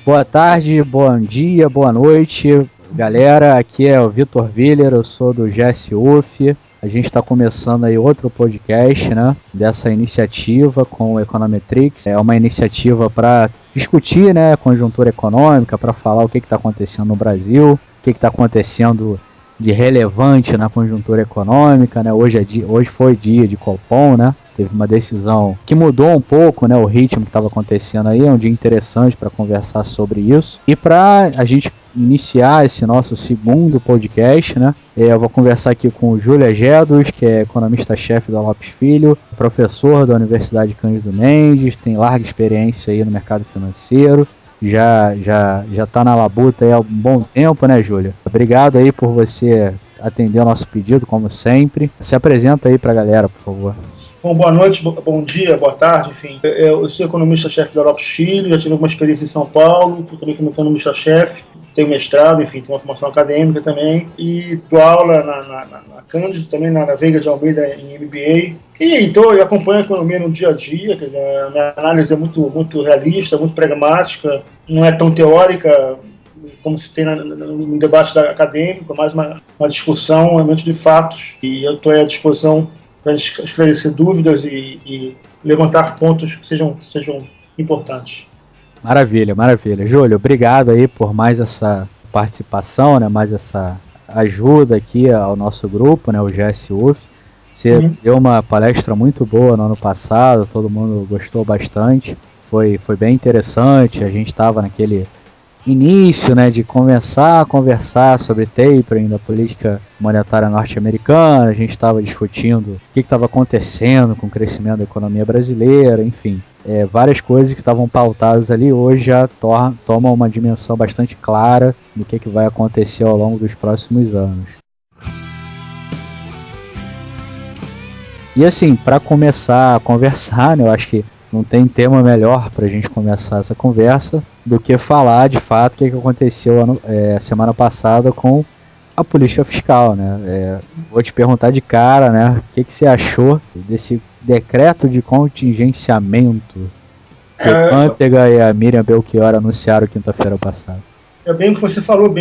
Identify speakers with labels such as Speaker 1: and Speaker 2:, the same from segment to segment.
Speaker 1: Boa tarde, bom dia, boa noite, galera. Aqui é o Vitor Viller, eu sou do GSUF. A gente está começando aí outro podcast, né, dessa iniciativa com o Econometrix. É uma iniciativa para discutir, né, a conjuntura econômica, para falar o que está acontecendo no Brasil, o que está acontecendo de relevante na conjuntura econômica, né. Hoje foi dia de Copom, né. Teve uma decisão que mudou um pouco, né, o ritmo que estava acontecendo aí. É um dia interessante para conversar sobre isso. E para a gente iniciar esse nosso segundo podcast, né, eu vou conversar aqui com o Júlio Agedos, que é economista-chefe da Lopes Filho, professor da Universidade Cândido Mendes, tem larga experiência aí no mercado financeiro. Já está na labuta aí há um bom tempo, né, Júlio? Obrigado aí por você atender o nosso pedido, como sempre. Se apresenta aí para a galera, por favor.
Speaker 2: Bom, boa noite, bom dia, boa tarde, enfim. Eu sou economista-chefe da Lopes Filho, já tive alguma experiência em São Paulo, estou também como economista-chefe, tenho mestrado, enfim, tenho uma formação acadêmica também, e dou aula na Cândido, também na Veiga de Almeida em MBA. E acompanho a economia no dia a dia, a minha análise é muito realista, muito pragmática, não é tão teórica como se tem no debate acadêmico, é mais uma discussão realmente de fatos, e eu estou à disposição para esclarecer dúvidas e levantar pontos que sejam importantes.
Speaker 1: Maravilha, maravilha. Júlio, obrigado aí por mais essa participação, né, mais essa ajuda aqui ao nosso grupo, né, o GSUF. Você deu uma palestra muito boa no ano passado, todo mundo gostou bastante, foi bem interessante. A gente estava naquele início, né, de começar a conversar sobre tapering da política monetária norte-americana. A gente estava discutindo o que estava acontecendo com o crescimento da economia brasileira, enfim, várias coisas que estavam pautadas ali hoje já tomam uma dimensão bastante clara do que vai acontecer ao longo dos próximos anos. E assim, para começar a conversar, né, eu acho que não tem tema melhor para a gente começar essa conversa do que falar de fato o que aconteceu semana passada com a política fiscal, né? Vou te perguntar de cara, né? O que você achou desse decreto de contingenciamento que o Manteiga e a Miriam Belchior anunciaram quinta-feira passada?
Speaker 2: É bem o que você falou,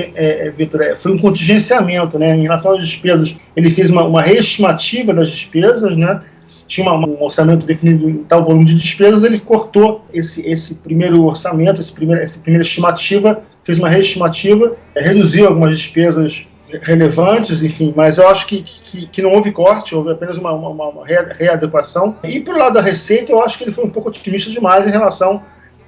Speaker 2: Vitor, foi um contingenciamento, né? Em relação às despesas, ele fez uma reestimativa das despesas, né? Tinha um orçamento definido em tal volume de despesas, ele cortou esse primeiro orçamento, essa primeira estimativa, fez uma reestimativa, reduziu algumas despesas relevantes, enfim, mas eu acho que não houve corte, houve apenas uma readequação. E por lado da Receita, eu acho que ele foi um pouco otimista demais em relação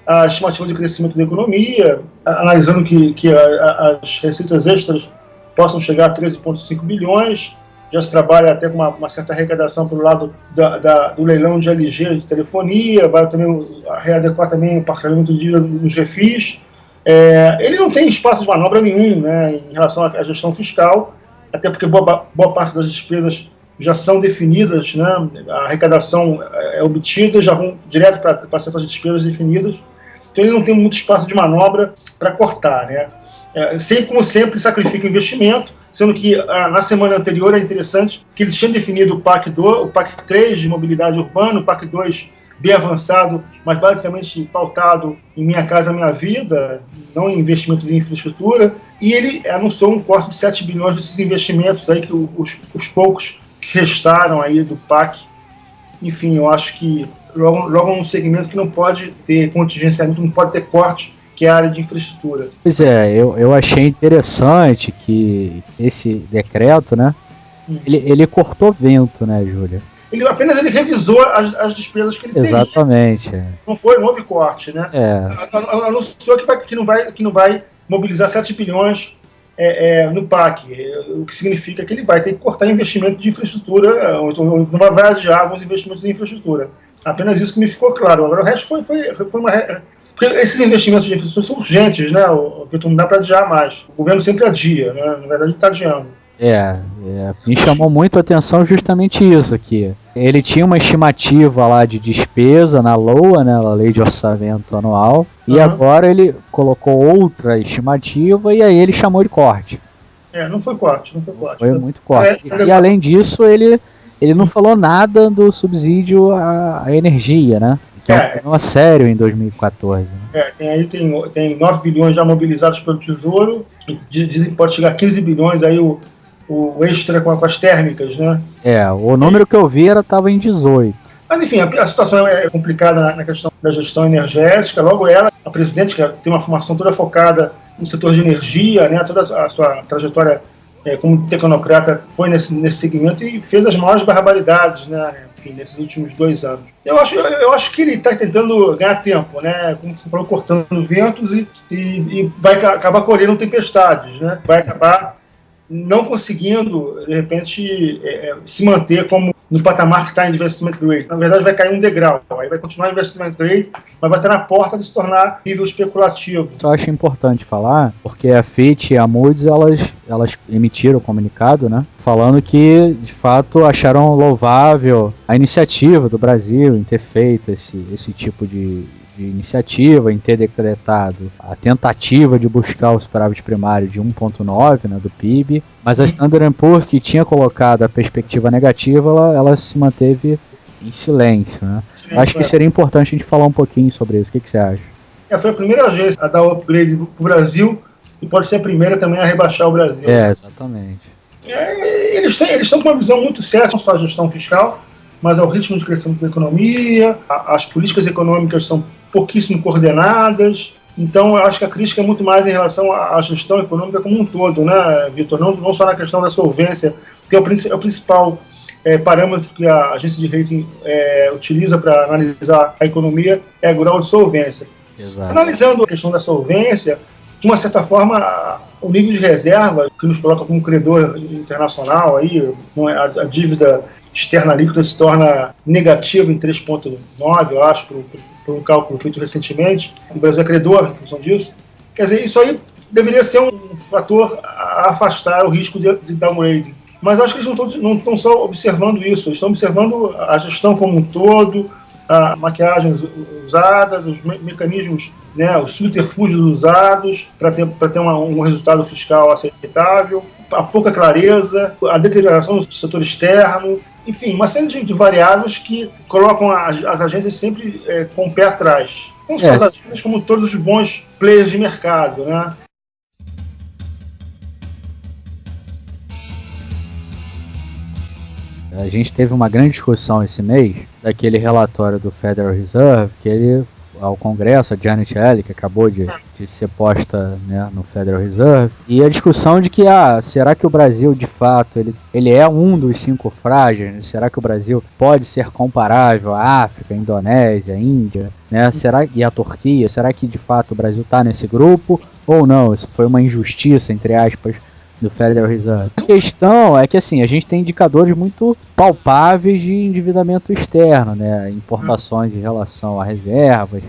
Speaker 2: à estimativa de crescimento da economia, analisando que as receitas extras possam chegar a 13,5 bilhões, já se trabalha até com uma certa arrecadação pelo lado do leilão de LG de telefonia, vai também readequar também o parcelamento de dívida nos refis. Ele não tem espaço de manobra nenhum, né, em relação à gestão fiscal, até porque boa parte das despesas já são definidas, né, a arrecadação é obtida, já vão direto para essas despesas definidas, então ele não tem muito espaço de manobra para cortar, né. Como sempre, sacrifica investimento, sendo que na semana anterior é interessante que ele tinha definido o PAC 3 de mobilidade urbana, o PAC 2 bem avançado, mas basicamente pautado em Minha Casa Minha Vida, não em investimentos em infraestrutura, e ele anunciou um corte de 7 bilhões desses investimentos, aí, que os poucos que restaram aí do PAC. Enfim, eu acho que logo um segmento que não pode ter contingenciamento, não pode ter corte, que é a área de infraestrutura.
Speaker 1: Pois é, eu achei interessante que esse decreto, né, ele cortou vento, né, Júlia?
Speaker 2: Ele revisou as despesas que ele teria.
Speaker 1: Exatamente.
Speaker 2: Não houve corte, né? Anunciou que não vai mobilizar 7 bilhões no PAC, o que significa que ele vai ter que cortar investimento de infraestrutura, ou então não vai adiar alguns investimentos de infraestrutura. Apenas isso que me ficou claro. Agora o resto foi uma... Porque esses investimentos de infraestrutura são urgentes, né? Não dá para adiar mais. O governo sempre adia, né? Na verdade, ele está adiando.
Speaker 1: Me chamou muito a atenção justamente isso aqui. Ele tinha uma estimativa lá de despesa na LOA, né, a Lei de Orçamento Anual, e agora ele colocou outra estimativa e aí ele chamou de corte.
Speaker 2: Não foi corte.
Speaker 1: Foi muito corte. E além disso, ele não falou nada do subsídio à energia, né? que é um problema sério em 2014. Né?
Speaker 2: Tem 9 bilhões já mobilizados pelo Tesouro, dizem que pode chegar a 15 bilhões aí o extra com as térmicas, né?
Speaker 1: O número que eu vi estava em 18.
Speaker 2: Mas, enfim, a situação é complicada na questão da gestão energética. Logo ela, a presidente, que tem uma formação toda focada no setor de energia, né? Toda a sua trajetória como tecnocrata foi nesse segmento e fez as maiores barbaridades, né? Enfim, nesses últimos 2 anos. Eu acho que ele está tentando ganhar tempo, né? Como você falou, cortando ventos e vai acabar colhendo tempestades, né? Vai acabar não conseguindo, de repente, se manter como no patamar que está em investment grade. Na verdade, vai cair um degrau. Aí vai continuar investment grade, mas vai estar na porta de se tornar nível especulativo.
Speaker 1: Eu acho importante falar, porque a Fitch e a Moody's, elas emitiram o comunicado, né? Falando que, de fato, acharam louvável a iniciativa do Brasil em ter feito esse tipo de iniciativa, em ter decretado a tentativa de buscar o superávit primário de 1,9, né, do PIB, mas a Standard & Poor's, que tinha colocado a perspectiva negativa, ela se manteve em silêncio. Né? Acho que seria importante a gente falar um pouquinho sobre isso. O que você acha?
Speaker 2: Foi a primeira agência a dar o upgrade para o Brasil e pode ser a primeira também a rebaixar o Brasil.
Speaker 1: Exatamente.
Speaker 2: Eles estão com uma visão muito certa, não só a gestão fiscal, mas ao ritmo de crescimento da economia, as políticas econômicas são pouquíssimo coordenadas. Então, eu acho que a crítica é muito mais em relação à gestão econômica como um todo, né, Vitor? Não só na questão da solvência, que é o principal parâmetro que a agência de rating utiliza para analisar a economia, é o grau de solvência.
Speaker 1: Exato.
Speaker 2: Analisando a questão da solvência, de uma certa forma, o nível de reserva que nos coloca como credor internacional, aí, a dívida externa líquida se torna negativa em 3,9, eu acho, por um cálculo feito recentemente. O Brasil é credor em função disso. Quer dizer, isso aí deveria ser um fator a afastar o risco de downgrade. Mas acho que eles não estão só observando isso, eles estão observando a gestão como um todo, as maquiagens usadas, os mecanismos, né, os subterfúgios usados para ter um resultado fiscal aceitável, a pouca clareza, a deterioração do setor externo, enfim, uma série de variáveis que colocam as agências sempre com o pé atrás. Não só as agências, como todos os bons players de mercado, né?
Speaker 1: A gente teve uma grande discussão esse mês daquele relatório do Federal Reserve, que ao Congresso, a Janet Yellen, que acabou de ser posta, né, no Federal Reserve, e a discussão de que, será que o Brasil, de fato, ele é um dos 5 frágeis? Será que o Brasil pode ser comparável à África, à Indonésia, à Índia, né? E à Turquia? Será que, de fato, o Brasil está nesse grupo? Ou não? Isso foi uma injustiça, entre aspas, do Federal Reserve. A questão é que, assim, a gente tem indicadores muito palpáveis de endividamento externo, né? Importações em relação a reservas,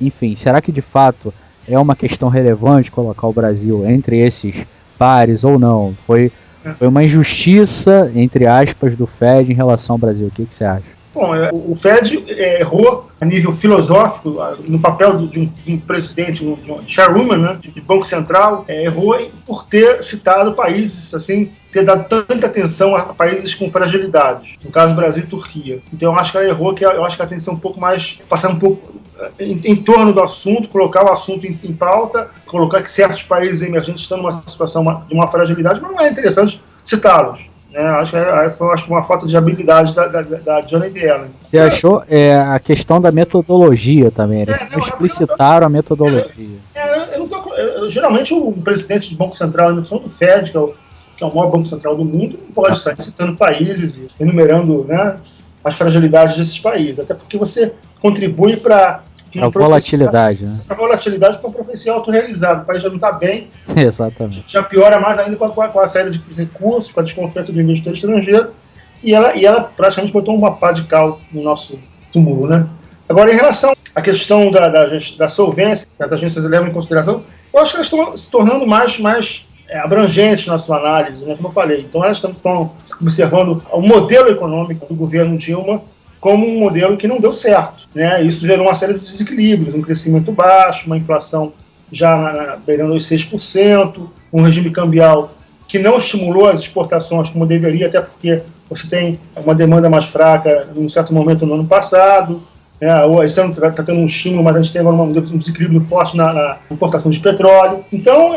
Speaker 1: enfim, será que de fato é uma questão relevante colocar o Brasil entre esses pares ou não? Foi uma injustiça, entre aspas, do Fed em relação ao Brasil. O que você acha?
Speaker 2: Bom, o Fed errou a nível filosófico, no papel de um presidente, de um chairwoman, né, de Banco Central, errou por ter citado países, assim, ter dado tanta atenção a países com fragilidades, no caso Brasil e Turquia. Então eu acho que ela errou, eu acho que ela tem que ser um pouco mais, passar um pouco em torno do assunto, colocar o assunto em pauta, colocar que certos países emergentes estão numa situação de uma fragilidade, mas não é interessante citá-los. Acho que uma falta de habilidade da Janet Yellen.
Speaker 1: Você achou a questão da metodologia também? Eles não explicitaram a metodologia.
Speaker 2: Geralmente o presidente do Banco Central, a do Fed, que é o maior banco central do mundo, não pode sair citando países e enumerando, né, as fragilidades desses países, até porque você contribui para
Speaker 1: a volatilidade, né?
Speaker 2: A volatilidade com a profecia autorrealizada. O país já não está bem.
Speaker 1: Exatamente.
Speaker 2: Já piora mais ainda com a saída de recursos, com a desconfiança do investidor estrangeiro. E ela praticamente botou uma pá de cal no nosso túmulo, né? Agora, em relação à questão da solvência, que as agências levam em consideração, eu acho que elas estão se tornando mais abrangentes na sua análise, né? Como eu falei. Então, elas estão observando o modelo econômico do governo Dilma como um modelo que não deu certo, né? Isso gerou uma série de desequilíbrios, um crescimento baixo, uma inflação já beirando os 6%, um regime cambial que não estimulou as exportações como deveria, até porque você tem uma demanda mais fraca em um certo momento no ano passado, Esse ano está tendo um estímulo, mas a gente tem agora um desequilíbrio forte na importação de petróleo. Então,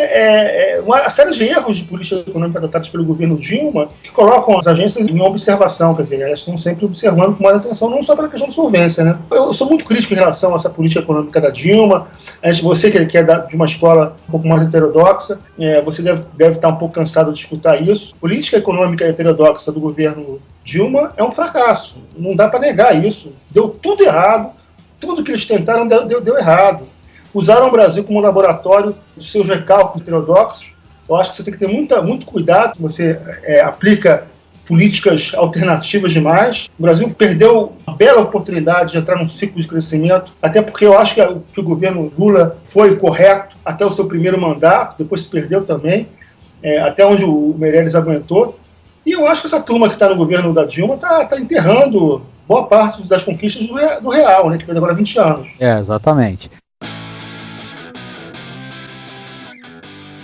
Speaker 2: uma série de erros de política econômica adotados pelo governo Dilma que colocam as agências em observação, quer dizer, elas estão sempre observando com mais atenção, não só pela questão de solvência, né? Eu sou muito crítico em relação a essa política econômica da Dilma. Você que é de uma escola um pouco mais heterodoxa, você deve estar um pouco cansado de escutar isso. A política econômica heterodoxa do governo Dilma é um fracasso, não dá para negar isso. Deu tudo errado, tudo que eles tentaram deu errado. Usaram o Brasil como laboratório dos seus recálculos heterodoxos. Eu acho que você tem que ter muito cuidado se você aplica políticas alternativas demais. O Brasil perdeu uma bela oportunidade de entrar num ciclo de crescimento, até porque eu acho que o governo Lula foi correto até o seu primeiro mandato, depois se perdeu também, até onde o Meirelles aguentou. E eu acho que essa turma que está no governo da Dilma está enterrando boa parte das conquistas do Real, né, que fez agora 20 anos.
Speaker 1: Exatamente.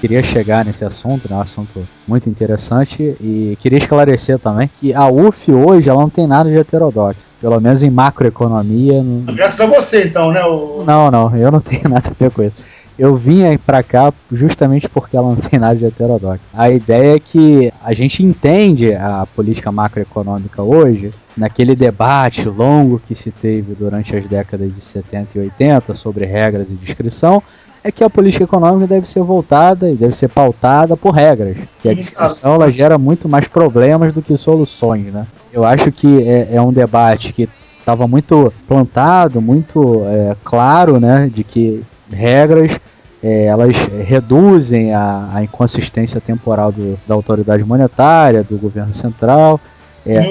Speaker 1: Queria chegar nesse assunto, né, um assunto muito interessante, e queria esclarecer também que a UF hoje ela não tem nada de heterodoxo, pelo menos em macroeconomia.
Speaker 2: Graças a você, então, né?
Speaker 1: Não, eu não tenho nada a ver com isso. Eu vim pra cá justamente porque ela não tem nada de heterodoxo. A ideia é que a gente entende a política macroeconômica hoje, naquele debate longo que se teve durante as décadas de 70 e 80 sobre regras e descrição, é que a política econômica deve ser voltada e deve ser pautada por regras. Que a discussão ela gera muito mais problemas do que soluções, né? Eu acho que é um debate que estava muito plantado, muito claro, né, de que regras elas reduzem a inconsistência temporal da autoridade monetária, do governo central,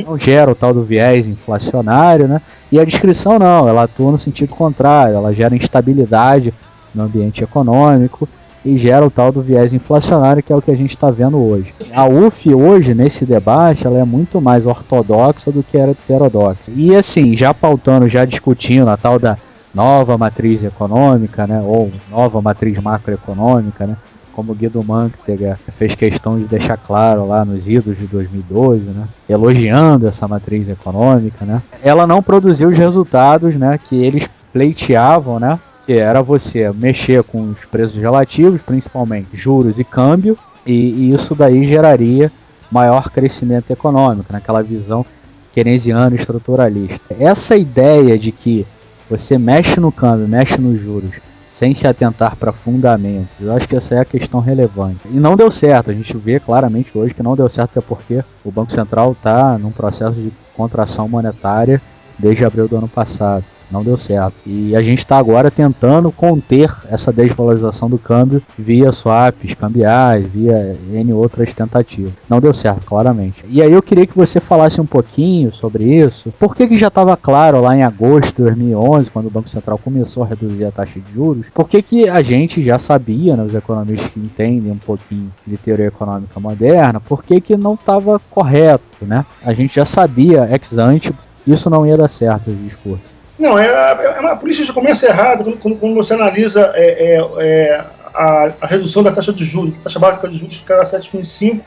Speaker 1: não gera o tal do viés inflacionário, né? E a descrição não, ela atua no sentido contrário, ela gera instabilidade no ambiente econômico e gera o tal do viés inflacionário, que é o que a gente está vendo hoje. A UF hoje, nesse debate, ela é muito mais ortodoxa do que era heterodoxa. E assim, já pautando, já discutindo a tal da nova matriz econômica, né, ou nova matriz macroeconômica, né, como o Guido Mantega fez questão de deixar claro lá nos idos de 2012, né, elogiando essa matriz econômica, né, ela não produziu os resultados, né, que eles pleiteavam, né, que era você mexer com os preços relativos, principalmente juros e câmbio, e isso daí geraria maior crescimento econômico, naquela visão keynesiana estruturalista. Essa ideia de que você mexe no câmbio, mexe nos juros, sem se atentar para fundamentos, eu acho que essa é a questão relevante. E não deu certo, a gente vê claramente hoje que não deu certo, até porque o Banco Central está num processo de contração monetária desde abril do ano passado. Não deu certo. E a gente está agora tentando conter essa desvalorização do câmbio via swaps cambiais, via N outras tentativas. Não deu certo, claramente. E aí eu queria que você falasse um pouquinho sobre isso. Por que já estava claro lá em agosto de 2011, quando o Banco Central começou a reduzir a taxa de juros, por que a gente já sabia, né, os economistas que entendem um pouquinho de teoria econômica moderna, por que não estava correto, né? A gente já sabia, ex ante, isso não ia dar certo, esse discurso.
Speaker 2: Não, a política já começa errado quando você analisa a redução da taxa de juros, taxa básica de juros que era 7,5%,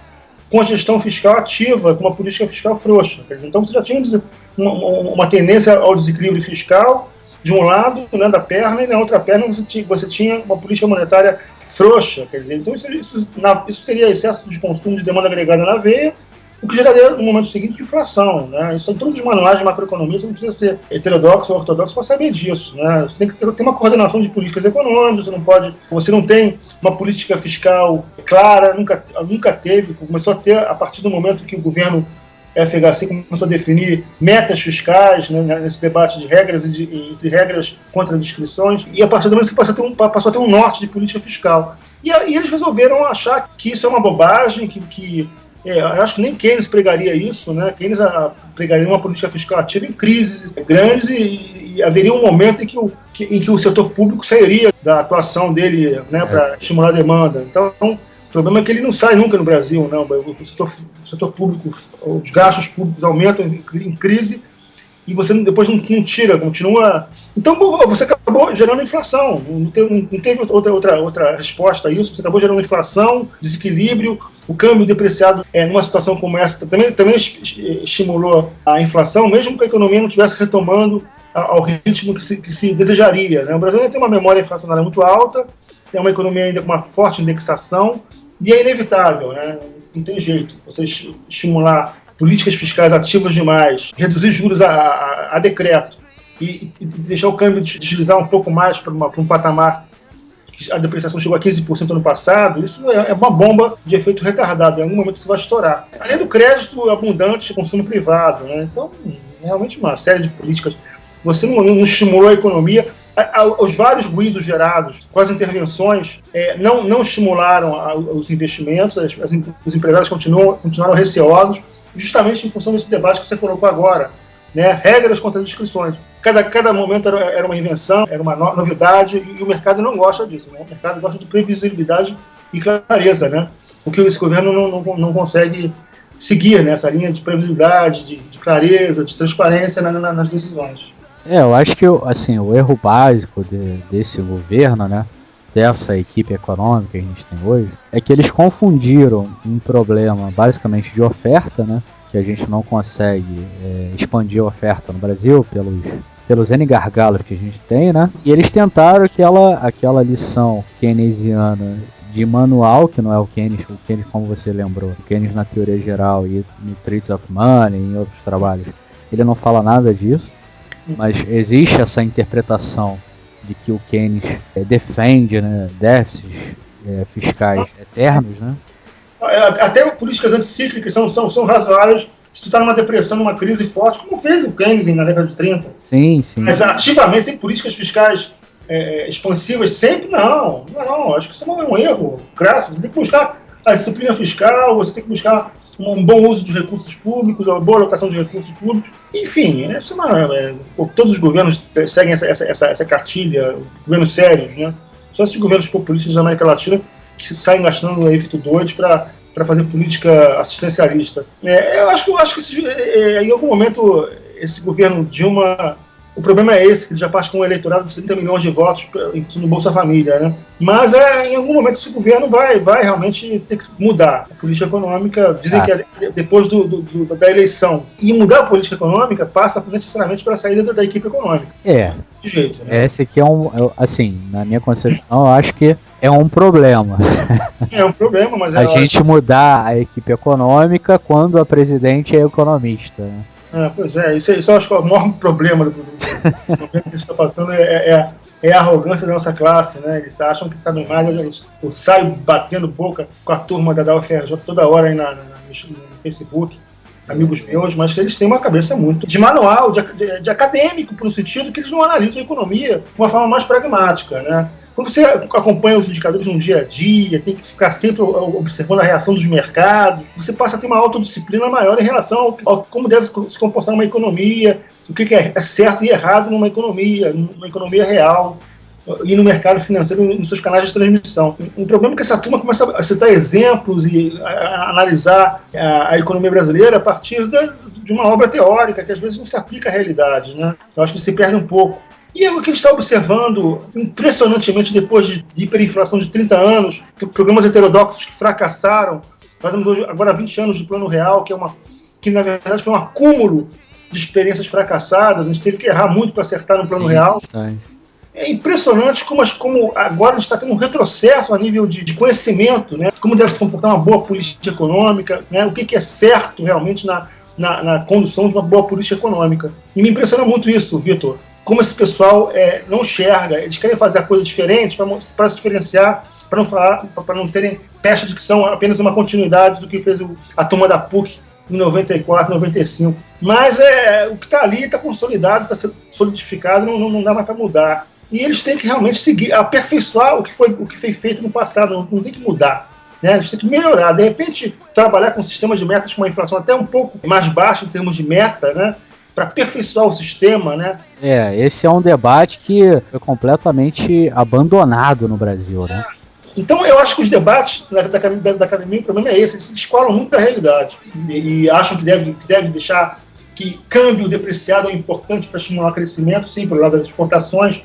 Speaker 2: com a gestão fiscal ativa, com uma política fiscal frouxa. Então você já tinha uma tendência ao desequilíbrio fiscal de um lado, né, da perna, e na outra perna você tinha uma política monetária frouxa. Quer dizer, então isso seria excesso de consumo de demanda agregada na veia, o que geraria, no momento seguinte, inflação, né? Isso em todos os manuais de macroeconomia, você não precisa ser heterodoxo ou ortodoxo para saber disso, né? Você tem que ter uma coordenação de políticas econômicas, você não tem uma política fiscal clara, nunca teve, começou a ter a partir do momento que o governo FHC começou a definir metas fiscais, né, nesse debate de regras entre regras contra descrições, e a partir do momento que passou a ter um norte de política fiscal. E eles resolveram achar que isso é uma bobagem, eu acho que nem Keynes pregaria isso, né? Keynes pregaria uma política fiscal ativa em crises grandes e haveria um momento em que o setor público sairia da atuação dele, né, para estimular a demanda. Então, o problema é que ele não sai nunca no Brasil, né? O setor público, os gastos públicos aumentam em crise e você depois não tira, continua. Então você acabou gerando inflação, não teve outra resposta a isso, você acabou gerando inflação, desequilíbrio, o câmbio depreciado numa situação como essa também estimulou a inflação, mesmo que a economia não estivesse retomando ao ritmo que se desejaria, né? O Brasil ainda tem uma memória inflacionária muito alta, tem uma economia ainda com uma forte indexação, e é inevitável, né? Não tem jeito. Você estimular políticas fiscais ativas demais, reduzir juros a decreto e deixar o câmbio deslizar um pouco mais para um patamar que a depreciação chegou a 15% no passado, isso é uma bomba de efeito retardado. Em algum momento isso vai estourar. Além do crédito abundante, consumo privado, né? Então, realmente uma série de políticas. Você não estimulou a economia. Os vários ruídos gerados com as intervenções não estimularam os investimentos. Os empresários continuaram receosos, justamente em função desse debate que você colocou agora, né? Regras contra as discrições. Cada momento era uma invenção, era uma novidade, e o mercado não gosta disso, né? O mercado gosta de previsibilidade e clareza, né? O que esse governo não consegue seguir, né? Essa linha de previsibilidade, de clareza, de transparência nas decisões.
Speaker 1: Eu acho que assim, o erro básico desse governo, né, dessa equipe econômica que a gente tem hoje, é que eles confundiram um problema basicamente de oferta, né, que a gente não consegue expandir a oferta no Brasil pelos N gargalos que a gente tem, né, e eles tentaram aquela lição keynesiana de manual, que não é o Keynes como você lembrou, o Keynes na teoria geral e no Traits of Money e em outros trabalhos, ele não fala nada disso. Mas existe essa interpretação de que o Keynes defende, né, déficits fiscais eternos, né?
Speaker 2: Até políticas anticíclicas são razoáveis se tu está numa depressão, numa crise forte, como fez o Keynes na década de 30.
Speaker 1: Sim, sim.
Speaker 2: Mas ativamente, sem políticas fiscais expansivas, sempre não. Acho que isso é um erro crasso. Você tem que buscar a disciplina fiscal, você tem que buscar um bom uso de recursos públicos, uma boa alocação de recursos públicos. Enfim, todos os governos seguem essa cartilha, governos sérios, né? Só esses governos populistas da América Latina que saem gastando aí feito doidos para fazer política assistencialista. Eu acho que em algum momento esse governo Dilma... O problema é esse, que ele já parte com um eleitorado de 30 milhões de votos em função do Bolsa Família, né? Mas em algum momento esse governo vai realmente ter que mudar a política econômica. Dizem que depois da eleição. E mudar a política econômica passa necessariamente pela saída da equipe econômica. De jeito, né?
Speaker 1: Esse aqui assim, na minha concepção, eu acho que é um problema.
Speaker 2: É um problema, mas
Speaker 1: a gente mudar a equipe econômica quando a presidente é economista, né?
Speaker 2: Pois isso eu acho que é o maior problema do momento que a gente está passando é a arrogância da nossa classe, né? Eles acham que sabem mais. Eu saio batendo boca com a turma da UFRJ toda hora aí no Facebook, amigos meus, mas eles têm uma cabeça muito de manual, de acadêmico, no sentido que eles não analisam a economia de uma forma mais pragmática, né? Quando você acompanha os indicadores no dia a dia, tem que ficar sempre observando a reação dos mercados, você passa a ter uma autodisciplina maior em relação ao como deve se comportar uma economia, o que é certo e errado numa economia real e no mercado financeiro, nos seus canais de transmissão. O problema é que essa turma começa a citar exemplos e a analisar a economia brasileira a partir de uma obra teórica que às vezes não se aplica à realidade, né? Eu acho que se perde um pouco. E o que a gente está observando, impressionantemente, depois de hiperinflação de 30 anos, programas heterodoxos que fracassaram, nós temos hoje, agora 20 anos de Plano Real, que na verdade foi um acúmulo de experiências fracassadas, a gente teve que errar muito para acertar no Plano Real. É impressionante como agora a gente está tendo um retrocesso a nível de conhecimento, né? Como deve se comportar uma boa política econômica, né? O que é certo realmente na condução de uma boa política econômica. E me impressiona muito isso, Vitor. Como esse pessoal não enxerga, eles querem fazer a coisa diferente para se diferenciar, para não terem pecha de que são apenas uma continuidade do que fez a turma da PUC em 94, 95. Mas o que está ali está consolidado, está solidificado, não dá mais para mudar. E eles têm que realmente seguir, aperfeiçoar o que foi feito no passado, não tem que mudar. Né? Eles têm que melhorar. De repente, trabalhar com sistemas de metas com uma inflação até um pouco mais baixa em termos de meta, né? Para aperfeiçoar o sistema, né?
Speaker 1: Esse é um debate que foi completamente abandonado no Brasil, né?
Speaker 2: Então, eu acho que os debates da academia, o problema é esse, eles se descolam muito da realidade e acham que deve deixar que câmbio depreciado é importante para estimular o crescimento, sim, pelo lado das exportações.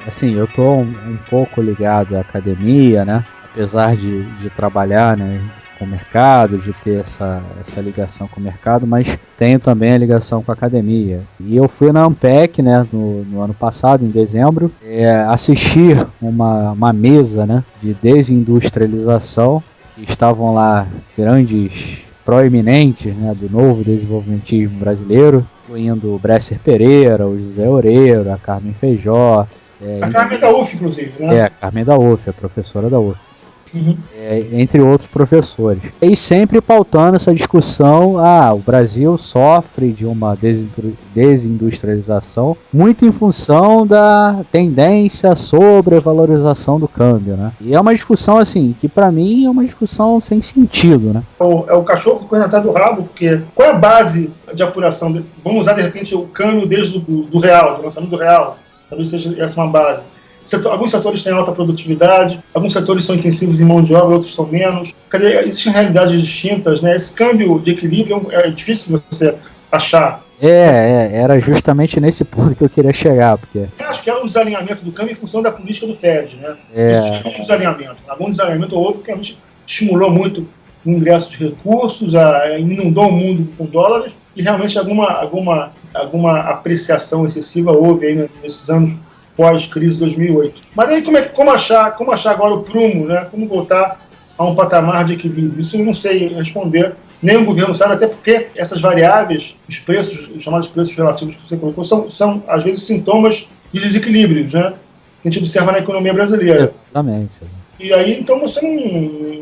Speaker 1: Assim, eu estou um pouco ligado à academia, né? Apesar de trabalhar, né, com o mercado, de ter essa ligação com o mercado, mas tenho também a ligação com a academia. E eu fui na Ampec, né, no ano passado, em dezembro, assistir uma mesa, né, de desindustrialização, que estavam lá grandes proeminentes, né, do novo desenvolvimentismo brasileiro, incluindo o Bresser Pereira, o José Oreiro, a Carmen Feijó.
Speaker 2: A Carmen da UF, inclusive, né?
Speaker 1: A Carmen da UF, a professora da UF.
Speaker 2: Uhum.
Speaker 1: Entre outros professores. E sempre pautando essa discussão, o Brasil sofre de uma desindustrialização muito em função da tendência sobre a valorização do câmbio, né? E é uma discussão assim, que para mim é uma discussão sem sentido, né?
Speaker 2: É o cachorro correndo atrás do rabo, porque qual é a base de apuração? Vamos usar de repente o câmbio desde do real, do lançamento do real, talvez seja essa uma base. Alguns setores têm alta produtividade, alguns setores são intensivos em mão de obra, outros são menos. Existem realidades distintas, né? Esse câmbio de equilíbrio é difícil você achar.
Speaker 1: Era justamente nesse ponto que eu queria chegar, porque...
Speaker 2: Eu acho que é um desalinhamento do câmbio em função da política do Fed, né? Existe um desalinhamento. Algum desalinhamento houve que realmente estimulou muito o ingresso de recursos, inundou o mundo com dólares, e realmente alguma apreciação excessiva houve aí nesses anos pós-crise de 2008. Mas aí como achar agora o prumo, né? Como voltar a um patamar de equilíbrio? Isso eu não sei responder, nem o governo sabe, até porque essas variáveis, os preços, os chamados preços relativos que você colocou, são às vezes sintomas de desequilíbrios, né? Que a gente observa na economia brasileira.
Speaker 1: Exatamente.
Speaker 2: E aí, então, você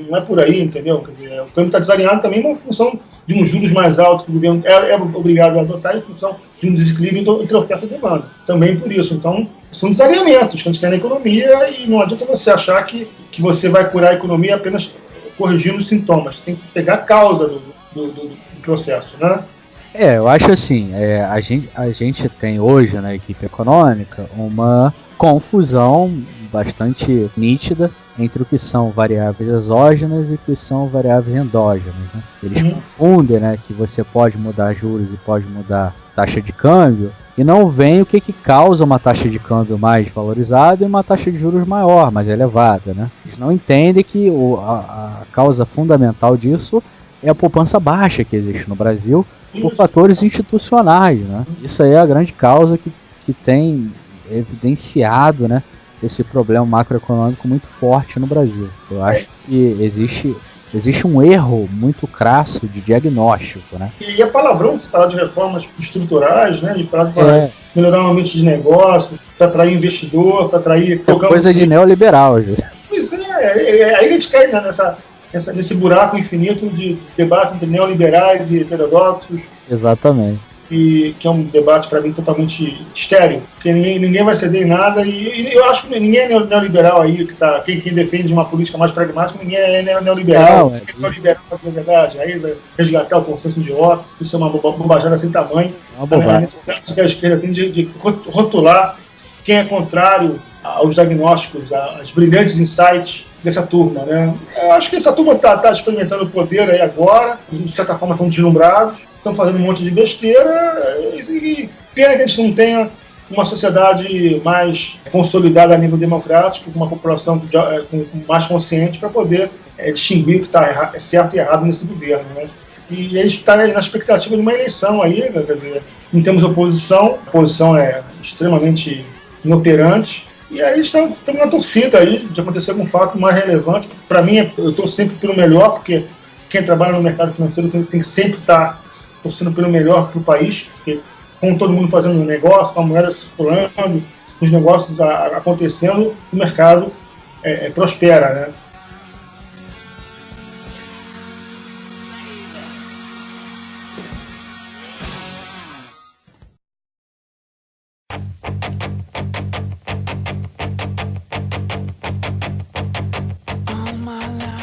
Speaker 2: não é por aí, entendeu? Quer dizer, o câmbio está desalinhado também em função de uns juros mais altos que o governo é obrigado a adotar em função de um desequilíbrio entre oferta e demanda. Também por isso. Então, são desalinhamentos que a gente tem na economia e não adianta você achar que você vai curar a economia apenas corrigindo os sintomas. Tem que pegar a causa do processo, né?
Speaker 1: Eu acho assim, a gente tem hoje na equipe econômica uma confusão bastante nítida entre o que são variáveis exógenas e o que são variáveis endógenas, né? Eles confundem, né, que você pode mudar juros e pode mudar taxa de câmbio, e não veem o que causa uma taxa de câmbio mais valorizada e uma taxa de juros maior, mais elevada, né? Eles não entendem que a causa fundamental disso é a poupança baixa que existe no Brasil por fatores institucionais, né? Isso aí é a grande causa que tem evidenciado, né, esse problema macroeconômico muito forte no Brasil. Eu acho que existe um erro muito crasso de diagnóstico, né?
Speaker 2: E é palavrão se falar de reformas estruturais, né? De falar de melhorar o ambiente de negócios, para atrair investidor, para atrair...
Speaker 1: Coisa de neoliberal, gente.
Speaker 2: Pois aí a gente cai nesse buraco infinito de debate entre neoliberais e heterodoxos.
Speaker 1: Exatamente.
Speaker 2: Que é um debate, para mim, totalmente estéril, porque ninguém vai ceder em nada, e eu acho que ninguém é neoliberal aí, quem defende uma política mais pragmática, ninguém é neoliberal. Quem é neoliberal, para dizer a verdade, aí vai resgatar o consenso de Off, isso é uma bobajada sem tamanho. A necessidade que a esquerda tem de rotular quem é contrário aos diagnósticos, aos brilhantes insights dessa turma, né? Eu acho que essa turma está experimentando o poder aí agora, de certa forma estão deslumbrados, estão fazendo um monte de besteira, e pena que a gente não tenha uma sociedade mais consolidada a nível democrático, com uma população mais consciente para poder distinguir o que está certo e errado nesse governo, né? E a gente está na expectativa de uma eleição aí, né? Quer dizer, não temos oposição, a oposição é extremamente inoperante, e aí estamos na torcida aí de acontecer algum fato mais relevante. Para mim, eu estou sempre pelo melhor, porque quem trabalha no mercado financeiro tem que sempre estar torcendo pelo melhor para o país, porque com todo mundo fazendo negócio, com a moeda circulando, os negócios acontecendo, o mercado prospera, né?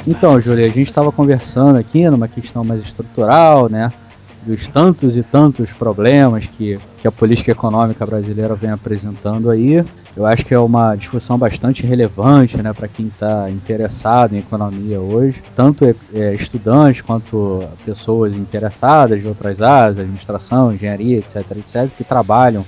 Speaker 1: Então, Júlia, a gente estava conversando aqui numa questão mais estrutural, né, dos tantos e tantos problemas que a política econômica brasileira vem apresentando aí. Eu acho que é uma discussão bastante relevante, né, para quem está interessado em economia hoje, tanto estudantes quanto pessoas interessadas de outras áreas, administração, engenharia, etc., que trabalham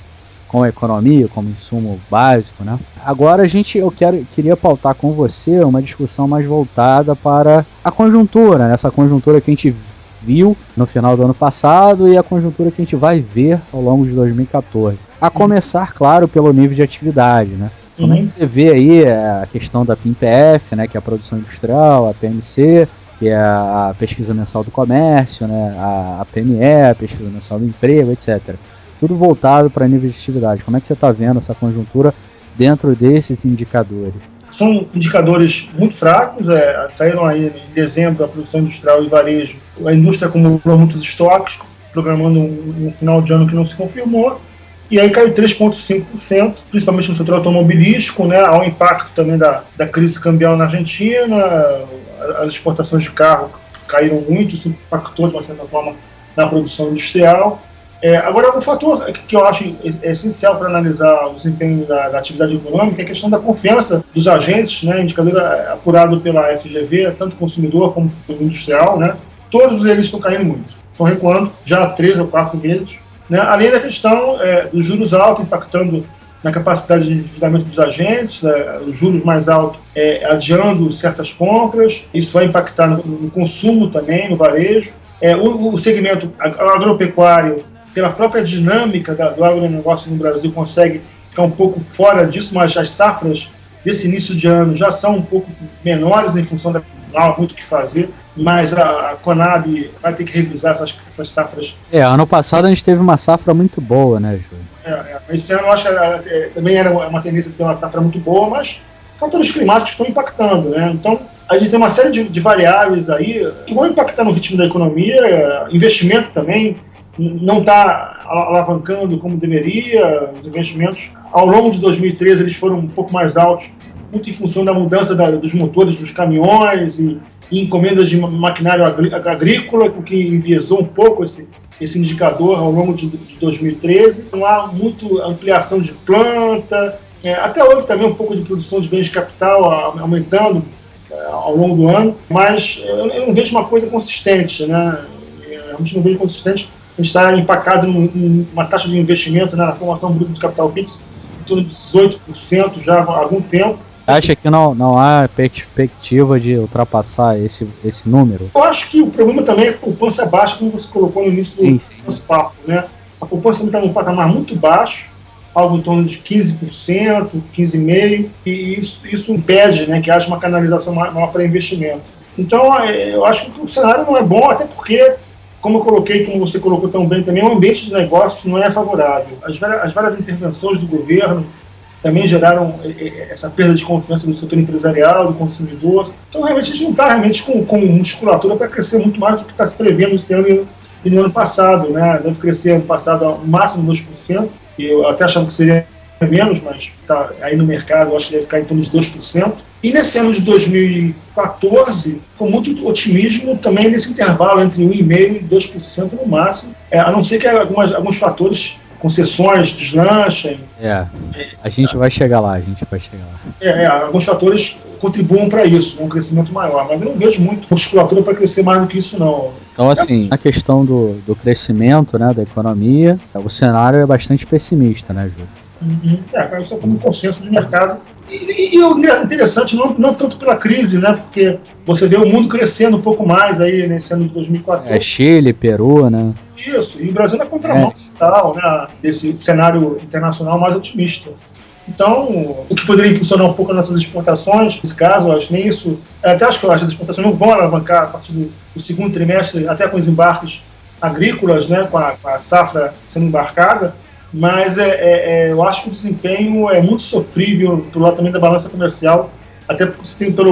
Speaker 1: com a economia, como insumo básico, né? Agora eu queria pautar com você uma discussão mais voltada para a conjuntura, né? Essa conjuntura que a gente viu no final do ano passado e a conjuntura que a gente vai ver ao longo de 2014. A começar, claro, pelo nível de atividade, né? Como é que você vê aí a questão da PIMPF, né, que é a produção industrial, a PMC, que é a pesquisa mensal do comércio, né, a PME, a pesquisa mensal do emprego, etc. Tudo voltado para nível de atividade. Como é que você está vendo essa conjuntura dentro desses indicadores?
Speaker 2: São indicadores muito fracos, saíram aí em dezembro a produção industrial e varejo. A indústria acumulou muitos estoques, programando um final de ano que não se confirmou, e aí caiu 3,5%, principalmente no setor automobilístico, né? Há um impacto também da crise cambial na Argentina, as exportações de carro caíram muito, isso impactou de uma certa forma na produção industrial. Agora, um fator que eu acho essencial para analisar o desempenho da atividade econômica é a questão da confiança dos agentes, né? Indicador apurado pela FGV, tanto consumidor como industrial, né? Todos eles estão caindo muito, estão recuando já há 3 ou 4 meses. Né? Além da questão dos juros altos impactando na capacidade de endividamento dos agentes, os juros mais altos adiando certas compras, isso vai impactar no consumo também, no varejo. O segmento agropecuário, pela própria dinâmica do agronegócio no Brasil, consegue ficar um pouco fora disso, mas as safras desse início de ano já são um pouco menores em função da não há muito o que fazer, mas a Conab vai ter que revisar essas safras.
Speaker 1: Ano passado a gente teve uma safra muito boa, né, Júlio?
Speaker 2: Esse ano eu acho que também era uma tendência de ter uma safra muito boa, mas fatores climáticos estão impactando, né? Então, a gente tem uma série de variáveis aí que vão impactar no ritmo da economia, investimento também não está alavancando como deveria, os investimentos. Ao longo de 2013 eles foram um pouco mais altos, muito em função da mudança dos motores dos caminhões e encomendas de maquinário agrícola, o que enviesou um pouco esse indicador ao longo de 2013. Não há muito ampliação de planta, até houve também um pouco de produção de bens de capital aumentando ao longo do ano, mas eu não vejo uma coisa consistente, né? Realmente não vejo consistente. A gente está empacado numa taxa de investimento, né, na formação bruta de capital fixo em torno de 18% já há algum tempo.
Speaker 1: Acha que não há perspectiva de ultrapassar esse número?
Speaker 2: Eu acho que o problema também é a poupança baixa, como você colocou no início do nosso papo, né? A poupança está num patamar muito baixo, algo em torno de 15%, 15,5%, e isso impede, né, que haja uma canalização maior para investimento. Então, eu acho que o cenário não é bom, até porque, como eu coloquei, como você colocou tão bem também, o ambiente de negócios não é favorável. As várias intervenções do governo também geraram essa perda de confiança no setor empresarial, do consumidor. Então, realmente, a gente não está realmente com musculatura para crescer muito mais do que está se prevendo esse ano e no ano passado, né? Deve crescer ano passado no máximo 2%, e eu até achava que seria menos, mas tá aí no mercado, eu acho que deve ficar em torno de 2%. E nesse ano de 2014, com muito otimismo também nesse intervalo entre 1,5% e 2% no máximo, a não ser que alguns fatores, concessões, deslanchem.
Speaker 1: A gente vai chegar lá,
Speaker 2: alguns fatores contribuam para isso, um crescimento maior, mas eu não vejo muito musculatura para crescer mais do que isso, não.
Speaker 1: Então, assim, na questão do crescimento, né, da economia, o cenário é bastante pessimista, né, Júlio?
Speaker 2: Isso é como um consenso de mercado. E o interessante, não tanto pela crise, né, porque você vê o mundo crescendo um pouco mais aí nesse ano de 2014.
Speaker 1: Chile, Peru, né?
Speaker 2: Isso, e o Brasil na contramão total, né, desse cenário internacional mais otimista. Então, o que poderia impulsionar um pouco as nossas exportações, nesse caso, eu acho nem isso. Até acho que as exportações não vão alavancar a partir do segundo trimestre, até com os embarques agrícolas, né, com a safra sendo embarcada, mas eu acho que o desempenho é muito sofrível pelo lado também da balança comercial, até porque você tem pelo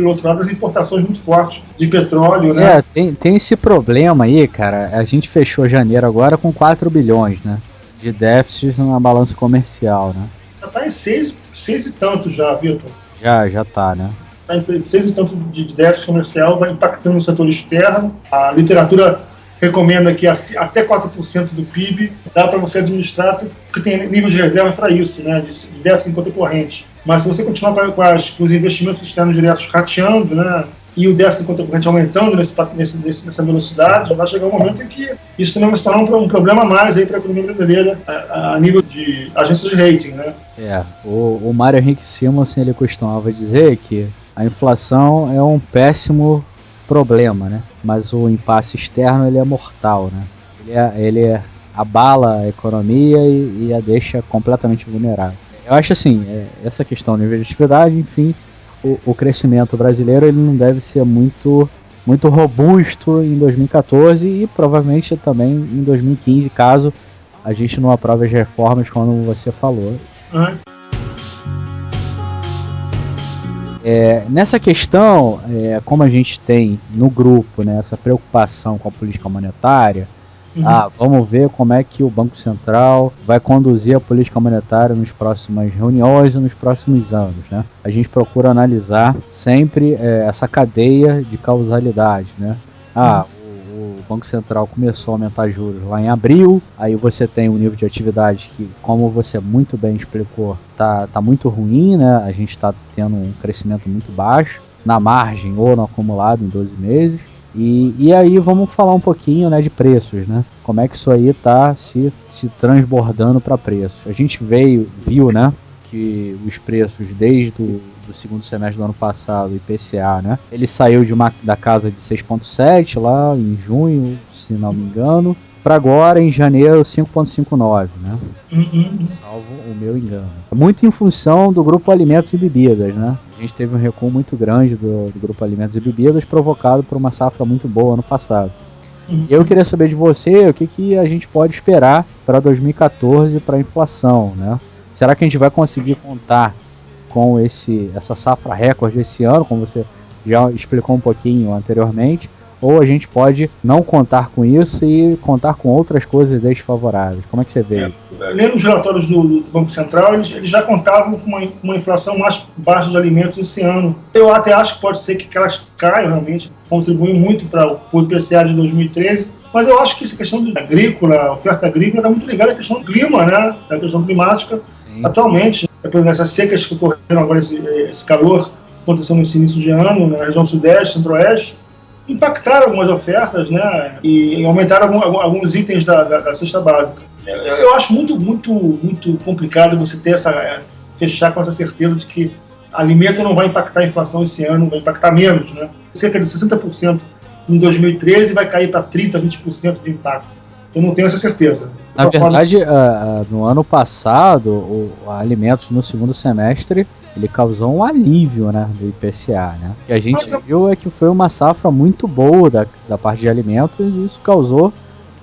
Speaker 2: outro lado as importações muito fortes de petróleo, né?
Speaker 1: Tem esse problema aí, cara. A gente fechou janeiro agora com 4 bilhões, né, de déficit na balança comercial, né?
Speaker 2: Já está em 6 e tanto já, Vitor.
Speaker 1: Já tá, né?
Speaker 2: Está em 6 e tanto de déficit comercial, vai impactando no setor externo. A literatura recomenda que até 4% do PIB dá para você administrar, porque tem nível de reserva para isso, né, de déficit em conta corrente. Mas se você continuar com os investimentos externos diretos rateando, né, e o déficit concorrente aumentando nessa velocidade, vai chegar um momento em que isso também vai se tornar um problema a mais para a economia brasileira a nível de agências de rating, né?
Speaker 1: O Mário Henrique Simonsen, ele costumava dizer que a inflação é um péssimo problema, né? Mas o impasse externo, ele é mortal, né? Ele abala a economia e a deixa completamente vulnerável. Eu acho assim, essa questão de investibilidade, enfim, o crescimento brasileiro ele não deve ser muito robusto em 2014 e provavelmente também em 2015, caso a gente não aprove as reformas, como você falou. Nessa questão, como a gente tem no grupo, né, essa preocupação com a política monetária, vamos ver como é que o Banco Central vai conduzir a política monetária nas próximas reuniões e nos próximos anos, né? A gente procura analisar sempre essa cadeia de causalidade, né? O Banco Central começou a aumentar juros lá em abril, aí você tem um nível de atividade que, como você muito bem explicou, tá muito ruim, né? A gente está tendo um crescimento muito baixo, na margem ou no acumulado em 12 meses. E aí vamos falar um pouquinho, né, de preços, né? Como é que isso aí tá se transbordando para preços. A gente viu, né, que os preços desde do segundo semestre do ano passado, o IPCA, né, ele saiu da casa de 6,7 lá em junho, se não me engano, para agora em janeiro 5,59, né? Salvo o meu engano. Muito em função do grupo Alimentos e Bebidas, né? A gente teve um recuo muito grande do grupo Alimentos e Bebidas, provocado por uma safra muito boa ano passado. Eu queria saber de você o que a gente pode esperar para 2014 para a inflação, né? Será que a gente vai conseguir contar com essa safra recorde esse ano, como você já explicou um pouquinho anteriormente, ou a gente pode não contar com isso e contar com outras coisas desfavoráveis? Como é que você vê?
Speaker 2: Lendo os relatórios do Banco Central, eles já contavam com uma inflação mais baixa de alimentos esse ano. Eu até acho que pode ser que elas caiam realmente, contribuem muito para o IPCA de 2013, mas eu acho que essa questão a oferta agrícola está muito ligada à questão do clima, né? À questão climática. Sim. Atualmente, nessas secas que ocorreram agora, esse calor aconteceu nesse início de ano, na região sudeste, centro-oeste, impactaram algumas ofertas, né, e aumentaram alguns itens da cesta básica. Eu acho muito complicado você fechar com essa certeza de que alimento não vai impactar a inflação esse ano, vai impactar menos, né? Cerca de 60% em 2013 vai cair para 30%, 20% de impacto. Eu não tenho essa certeza.
Speaker 1: Na verdade, no ano passado, o alimentos no segundo semestre, ele causou um alívio, né, do IPCA, né? O que a gente viu é que foi uma safra muito boa da parte de alimentos e isso causou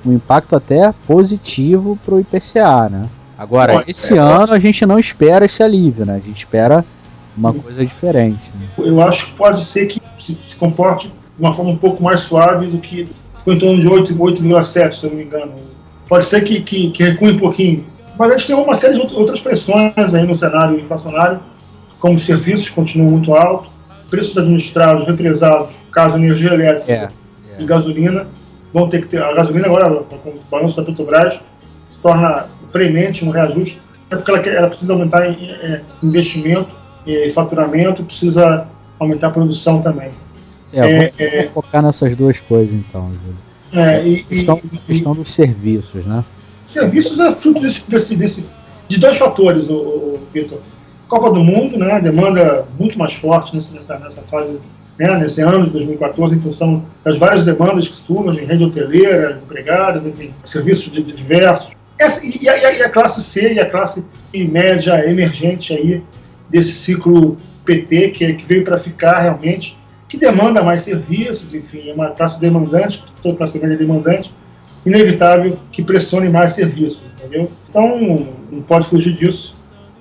Speaker 1: um impacto até positivo para o IPCA, né? Agora, esse ano a gente não espera esse alívio, né? A gente espera uma coisa diferente. Né?
Speaker 2: Eu acho que pode ser que se comporte de uma forma um pouco mais suave do que ficou em torno de 8,7, se eu não me engano. Pode ser que recue um pouquinho. Mas a gente tem uma série de outras pressões aí no cenário inflacionário, como serviços continuam muito altos, preços administrados, represados, caso energia elétrica e gasolina, vão ter que ter. A gasolina agora, com o balanço da Petrobras, se torna premente um reajuste, porque ela precisa aumentar investimento e faturamento, precisa aumentar a produção também.
Speaker 1: Vamos focar nessas duas coisas então, Júlio. Questão dos serviços, né?
Speaker 2: Serviços é fruto de dois fatores, Vitor. Copa do Mundo, né, demanda muito mais forte nessa fase, né, nesse ano de 2014, em função das várias demandas que surgem, rede hoteleira, empregados, enfim, serviços diversos. E a classe C e a classe média emergente aí desse ciclo PT, que veio para ficar realmente, que demanda mais serviços, enfim, é uma classe demandante, toda classe média demandante, inevitável que pressione mais serviços, entendeu? Então, não pode fugir disso.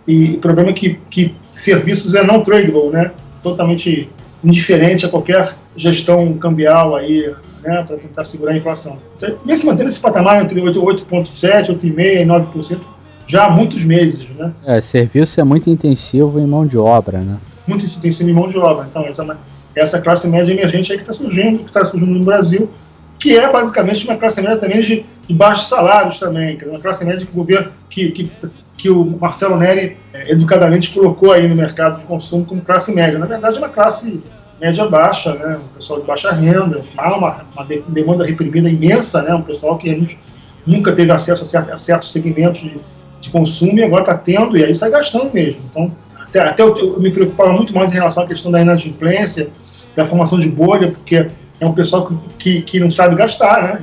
Speaker 2: E o problema é que serviços é não tradable, né? Totalmente indiferente a qualquer gestão cambial aí, né? Para tentar segurar a inflação. Então, vem se mantendo esse patamar entre 8,7%, 8,5% e 9% já há muitos meses, né?
Speaker 1: Serviço é muito intensivo em mão de obra, né?
Speaker 2: Muito intensivo em mão de obra. Então, essa classe média emergente aí que está surgindo no Brasil, que é basicamente uma classe média também de baixos salários também, que é uma classe média que o governo, que o Marcelo Neri educadamente colocou aí no mercado de consumo como classe média. Na verdade, é uma classe média baixa, né, um pessoal de baixa renda, enfim, há uma demanda reprimida imensa, né, um pessoal que a gente nunca teve acesso a certos segmentos de consumo e agora está tendo, e aí sai gastando mesmo. Então, até eu me preocupava muito mais em relação à questão da inadimplência, da formação de bolha, porque é um pessoal que não sabe gastar, né,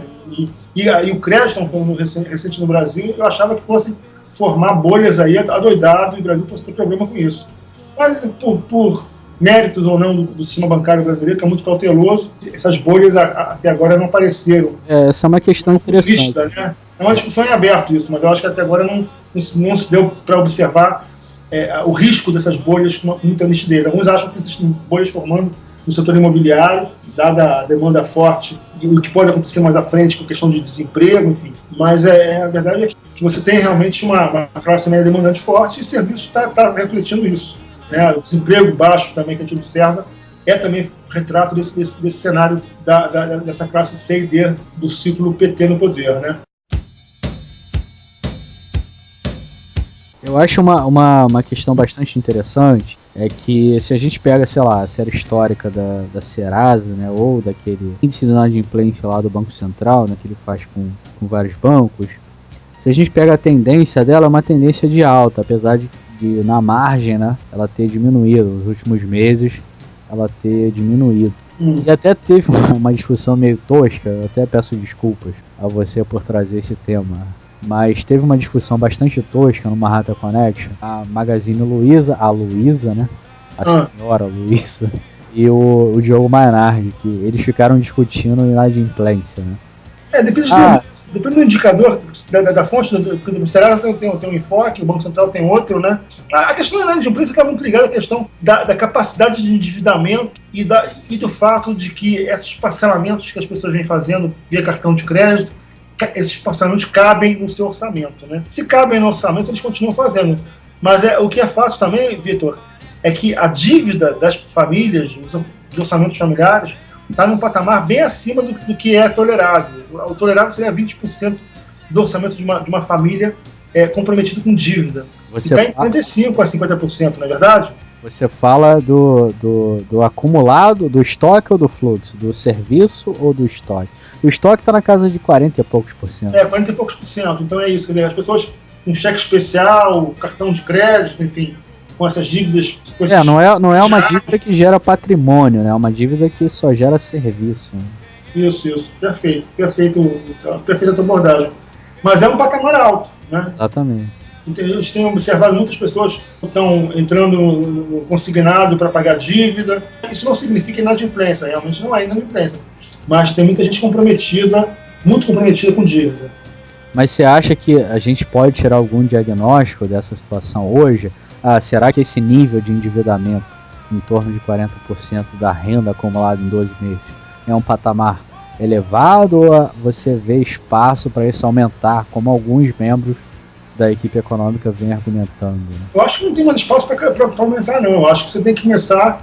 Speaker 2: e o crédito, um fundo recente no Brasil, eu achava que fosse formar bolhas aí adoidado, e o Brasil fosse ter problema com isso. Mas por méritos ou não do sistema bancário brasileiro, que é muito cauteloso, essas bolhas até agora não apareceram.
Speaker 1: Essa é uma questão interessante.
Speaker 2: Vista, né? É uma discussão em aberto isso, mas eu acho que até agora não se deu para observar o risco dessas bolhas com muita nitidez. Alguns acham que existem bolhas formando no setor imobiliário, dada a demanda forte, e o que pode acontecer mais à frente com questão de desemprego, enfim. Mas a verdade é que você tem realmente uma classe média demandante forte e serviço está refletindo isso. Né? O desemprego baixo também que a gente observa é também retrato desse cenário dessa classe C e D do ciclo PT no poder, né?
Speaker 1: Eu acho uma questão bastante interessante é que se a gente pega, sei lá, a série histórica da Serasa, né, ou daquele índice de inadimplência lá do Banco Central, né, que ele faz com vários bancos, se a gente pega a tendência dela, é uma tendência de alta, apesar de na margem, né, ela ter diminuído, nos últimos meses ela ter diminuído. E até teve uma discussão meio tosca, eu até peço desculpas a você por trazer esse tema, mas teve uma discussão bastante tosca no Manhattan Connection, a Magazine Luiza, a Luiza, né, a senhora Luiza, e o Diogo Mainardi, que eles ficaram discutindo inadimplência, né.
Speaker 2: Depende do indicador, da fonte, o Serasa tem um enfoque, o Banco Central tem outro, né? A questão da inadimplência está muito ligada à questão da capacidade de endividamento e do fato de que esses parcelamentos que as pessoas vêm fazendo via cartão de crédito, esses parcelamentos cabem no seu orçamento, né? Se cabem no orçamento, eles continuam fazendo. Mas o que é fato também, Vitor, é que a dívida das famílias, dos orçamentos familiares, está num patamar bem acima do que é tolerável. O tolerável seria 20% do orçamento de uma família comprometido com dívida. Está em 45% a 50%, não é verdade?
Speaker 1: Você fala do acumulado, do estoque ou do fluxo? Do serviço ou do estoque? O estoque está na casa de 40 e poucos por cento.
Speaker 2: 40 e poucos por cento. Então é isso. As pessoas com cheque especial, cartão de crédito, enfim, com essas dívidas.
Speaker 1: Não é uma dívida que gera patrimônio, né? É uma dívida que só gera serviço.
Speaker 2: Isso. Perfeito a tua abordagem. Mas é um patamar alto, né?
Speaker 1: Exatamente.
Speaker 2: A gente tem observado muitas pessoas que estão entrando no consignado para pagar dívida. Isso não significa inadimplência, realmente não é inadimplência. Mas tem muita gente comprometida, muito comprometida com dívida.
Speaker 1: Mas você acha que a gente pode tirar algum diagnóstico dessa situação hoje? Será que esse nível de endividamento, em torno de 40% da renda acumulada em 12 meses, é um patamar elevado ou você vê espaço para isso aumentar, como alguns membros da equipe econômica vêm argumentando? Né?
Speaker 2: Eu acho que não tem mais espaço para aumentar, não. Eu acho que você tem que começar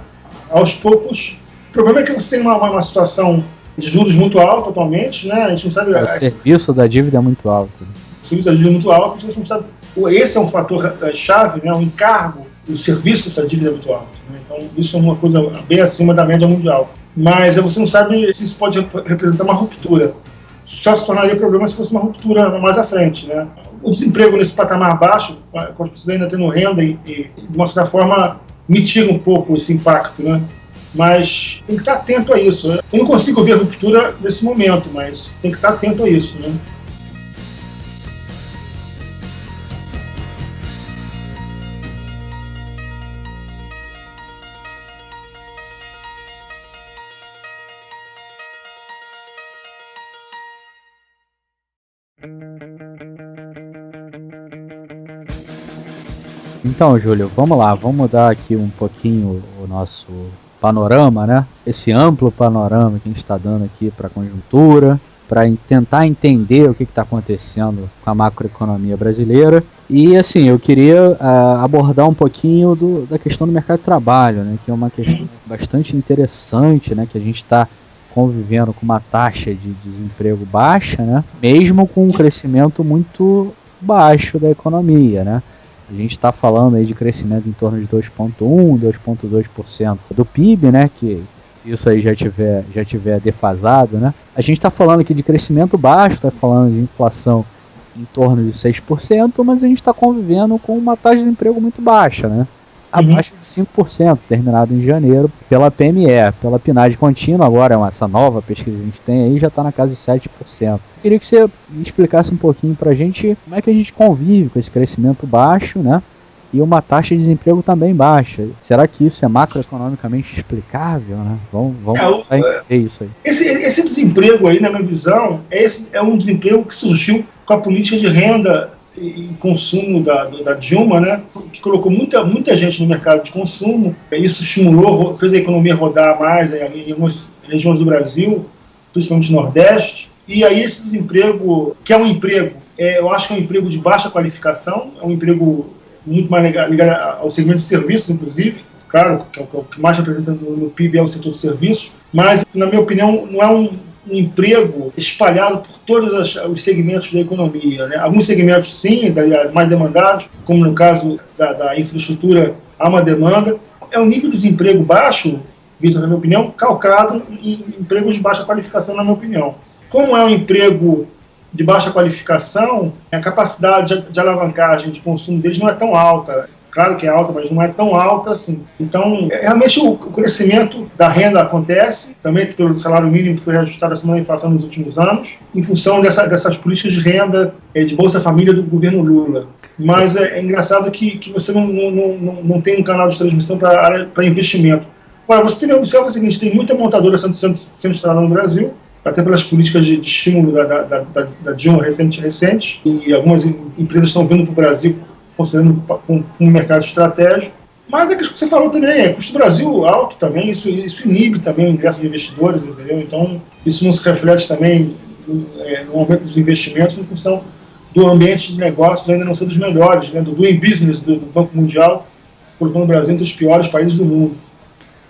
Speaker 2: aos poucos. O problema é que você tem uma situação de juros muito alta atualmente, né? A gente não sabe.
Speaker 1: O serviço da dívida é muito alto.
Speaker 2: O serviço da dívida é muito alto, você não sabe. Esse é um fator chave, né? O encargo, o serviço dessa dívida é muito alto. Né? Então, isso é uma coisa bem acima da média mundial. Mas você não sabe se isso pode representar uma ruptura. Só se tornaria problema se fosse uma ruptura mais à frente, né? O desemprego nesse patamar baixo, com as pessoas ainda tendo renda e de uma certa forma, mitiga um pouco esse impacto, né? Mas tem que estar atento a isso. Né? Eu não consigo ver ruptura nesse momento, mas tem que estar atento a isso, né?
Speaker 1: Então, Júlio, vamos lá, vamos mudar aqui um pouquinho o nosso panorama, né? Esse amplo panorama que a gente está dando aqui para a conjuntura, para tentar entender o que está acontecendo com a macroeconomia brasileira. E, assim, eu queria abordar um pouquinho da questão do mercado de trabalho, né? Que é uma questão bastante interessante, né? Que a gente está convivendo com uma taxa de desemprego baixa, né? Mesmo com um crescimento muito baixo da economia, né? A gente está falando aí de crescimento em torno de 2,1%, 2,2% do PIB, né, que se isso aí já tiver defasado, né? A gente está falando aqui de crescimento baixo, está falando de inflação em torno de 6%, mas a gente está convivendo com uma taxa de desemprego muito baixa, né? Abaixo de 5%, terminado em janeiro, pela PME, pela PNAD contínua, agora essa nova pesquisa que a gente tem aí já está na casa de 7%. Queria que você explicasse um pouquinho para a gente como é que a gente convive com esse crescimento baixo, né? E uma taxa de desemprego também baixa. Será que isso é macroeconomicamente explicável, né? Vamos entender isso aí.
Speaker 2: Esse desemprego aí, na minha visão, é um desemprego que surgiu com a política de renda e consumo da Dilma, né, que colocou muita gente no mercado de consumo. Isso estimulou, fez a economia rodar mais em algumas regiões do Brasil, principalmente no Nordeste. E aí esse desemprego, que é um emprego, eu acho que é um emprego de baixa qualificação, é um emprego muito mais ligado ao segmento de serviços, inclusive. Claro, que é o que mais representa no PIB é o setor de serviços, mas, na minha opinião, não é um emprego espalhado por todos os segmentos da economia, né? Alguns segmentos, sim, mais demandados, como no caso da infraestrutura, há uma demanda. É um nível de desemprego baixo, Vitor, na minha opinião, calcado em empregos de baixa qualificação, na minha opinião. Como é um emprego de baixa qualificação, a capacidade de alavancagem de consumo deles não é tão alta. Claro que é alta, mas não é tão alta assim. Então, realmente o crescimento da renda acontece, também pelo salário mínimo que foi reajustado acima da inflação nos últimos anos, em função dessas políticas de renda, de Bolsa Família do governo Lula. Mas é engraçado que você não tem um canal de transmissão para investimento. Agora, você observa o seguinte, tem muita montadora sendo instalada no Brasil, até pelas políticas de estímulo da Dilma recente, e algumas empresas estão vindo para o Brasil considerando um mercado estratégico. Mas a questão que você falou também custo Brasil alto também, isso inibe também o ingresso de investidores, entendeu? Então, isso não se reflete também no aumento dos investimentos em função do ambiente de negócios ainda não ser dos melhores, né? Do doing business do Banco Mundial, colocando o Brasil entre os piores países do mundo.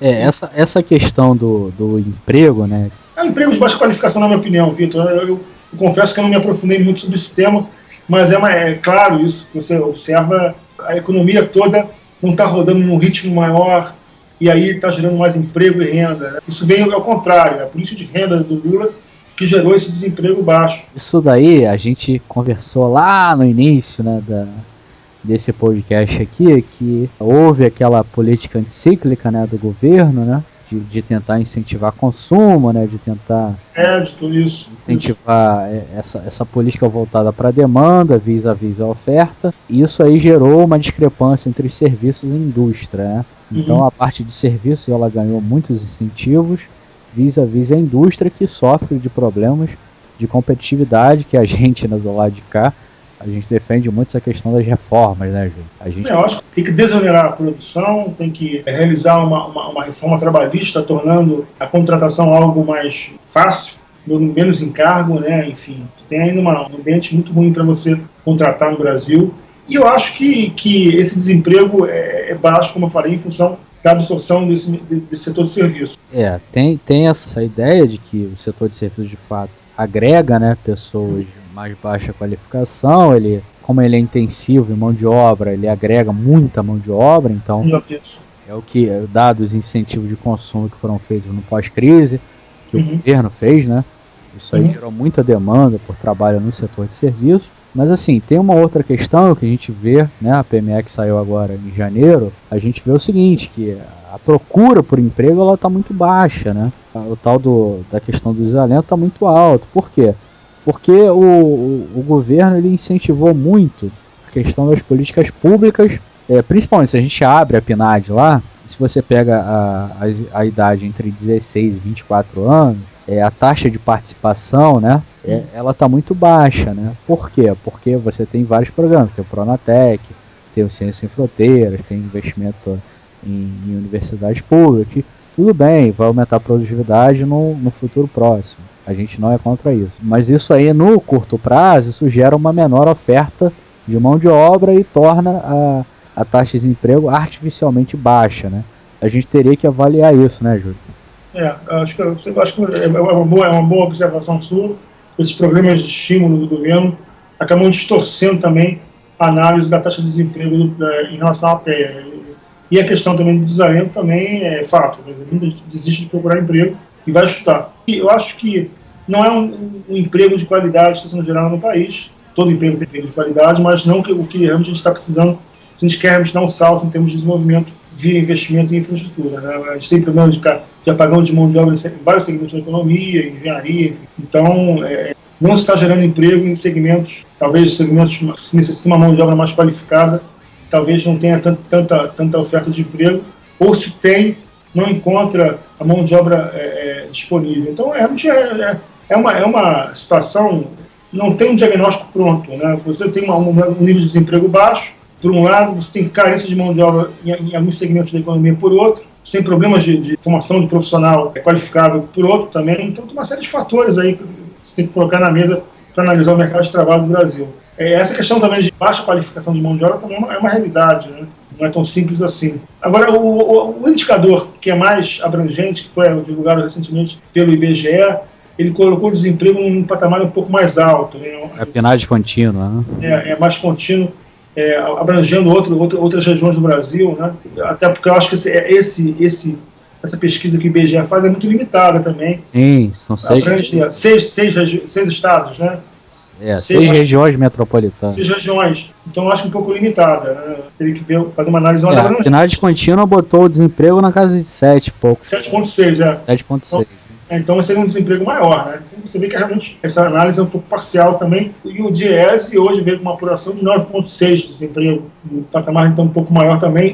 Speaker 1: Essa questão do emprego, né?
Speaker 2: É um emprego de baixa qualificação, na minha opinião, Vitor. Eu confesso que eu não me aprofundei muito sobre esse tema, mas é claro isso, que você observa, a economia toda não está rodando num ritmo maior e aí está gerando mais emprego e renda, né? Isso veio ao contrário, a política de renda do Lula que gerou esse desemprego baixo.
Speaker 1: Isso daí a gente conversou lá no início, né, desse podcast aqui, que houve aquela política anticíclica, né, do governo, né, de tentar incentivar consumo, né, de tentar
Speaker 2: de tudo isso,
Speaker 1: incentivar essa política voltada para a demanda, vis-a-vis a oferta, e isso aí gerou uma discrepância entre serviços e indústria, né? Então a parte de serviços ela ganhou muitos incentivos vis-a-vis a indústria, que sofre de problemas de competitividade, que a gente, né, do lado de cá, a gente defende muito essa questão das reformas, né, Júlio?
Speaker 2: Eu acho que tem que desonerar a produção, tem que realizar uma reforma trabalhista, tornando a contratação algo mais fácil, menos encargo, né? Enfim, tem ainda um ambiente muito ruim para você contratar no Brasil. E eu acho que esse desemprego é baixo, como eu falei, em função da absorção desse setor de serviço.
Speaker 1: Tem essa ideia de que o setor de serviços, de fato, agrega, né, pessoas de mais baixa qualificação, como ele é intensivo em mão de obra, ele agrega muita mão de obra, então é o que, dados os incentivos de consumo que foram feitos no pós-crise, que o governo fez, né, isso aí gerou muita demanda por trabalho no setor de serviços. Mas assim, tem uma outra questão que a gente vê, né, a PME que saiu agora em janeiro, a gente vê o seguinte, que a procura por emprego ela está muito baixa, né, o tal da questão do isolamento está muito alto. Por quê? Porque o governo ele incentivou muito a questão das políticas públicas, principalmente se a gente abre a PNAD lá, se você pega a idade entre 16 e 24 anos, a taxa de participação, né, ela está muito baixa, né? Por quê? Porque você tem vários programas, tem o Pronatec, tem o Ciência Sem Fronteiras, tem investimento em universidades públicas, e tudo bem, vai aumentar a produtividade no futuro próximo. A gente não é contra isso. Mas isso aí, no curto prazo, isso gera uma menor oferta de mão de obra e torna a taxa de desemprego artificialmente baixa, né? A gente teria que avaliar isso, né, Júlio?
Speaker 2: Acho que é uma boa observação sua. Esses programas de estímulo do governo acabam distorcendo também a análise da taxa de desemprego em relação à PEA. E a questão também do desalento também é fato. Muita gente desiste de procurar emprego e vai estudar. E eu acho que não é um emprego de qualidade que está sendo gerado no país. Todo emprego tem emprego de qualidade, mas não o que realmente a gente está precisando se a gente quer realmente dar um salto em termos de desenvolvimento via investimento em infraestrutura. Né? A gente tem problema de apagão de mão de obra em vários segmentos da economia, engenharia, enfim. Então, não se está gerando emprego em segmentos, talvez segmentos que necessitam uma mão de obra mais qualificada, talvez não tenha tanta oferta de emprego, ou se tem, não encontra a mão de obra disponível. Então, realmente é uma situação, não tem um diagnóstico pronto. Né? Você tem um nível de desemprego baixo, por um lado, você tem carência de mão de obra em alguns segmentos da economia, por outro, você tem problemas de formação de profissional qualificado, por outro também. Então, tem uma série de fatores aí que você tem que colocar na mesa para analisar o mercado de trabalho do Brasil. Essa questão também de baixa qualificação de mão de obra também é uma realidade, né? Não é tão simples assim. Agora, o indicador que é mais abrangente, que foi divulgado recentemente pelo IBGE, ele colocou o desemprego num patamar um pouco mais alto. Né?
Speaker 1: É PNAD contínua, né?
Speaker 2: É mais contínuo, abrangendo outras regiões do Brasil, né? Até porque eu acho que essa pesquisa que o IBGE faz é muito limitada também.
Speaker 1: Sim, são
Speaker 2: seis estados, né?
Speaker 1: Seis regiões metropolitanas.
Speaker 2: 6 regiões. Então eu acho um pouco limitada. Né? Teria que fazer uma análise mais
Speaker 1: abrangente. A PNAD contínua botou o desemprego na casa de 7 e pouco.
Speaker 2: 7,6,
Speaker 1: 7,6.
Speaker 2: Então seria um desemprego maior, né? Então você vê que realmente essa análise é um pouco parcial também. E o DIEESE hoje veio com uma apuração de 9,6 de desemprego, um patamar então um pouco maior também.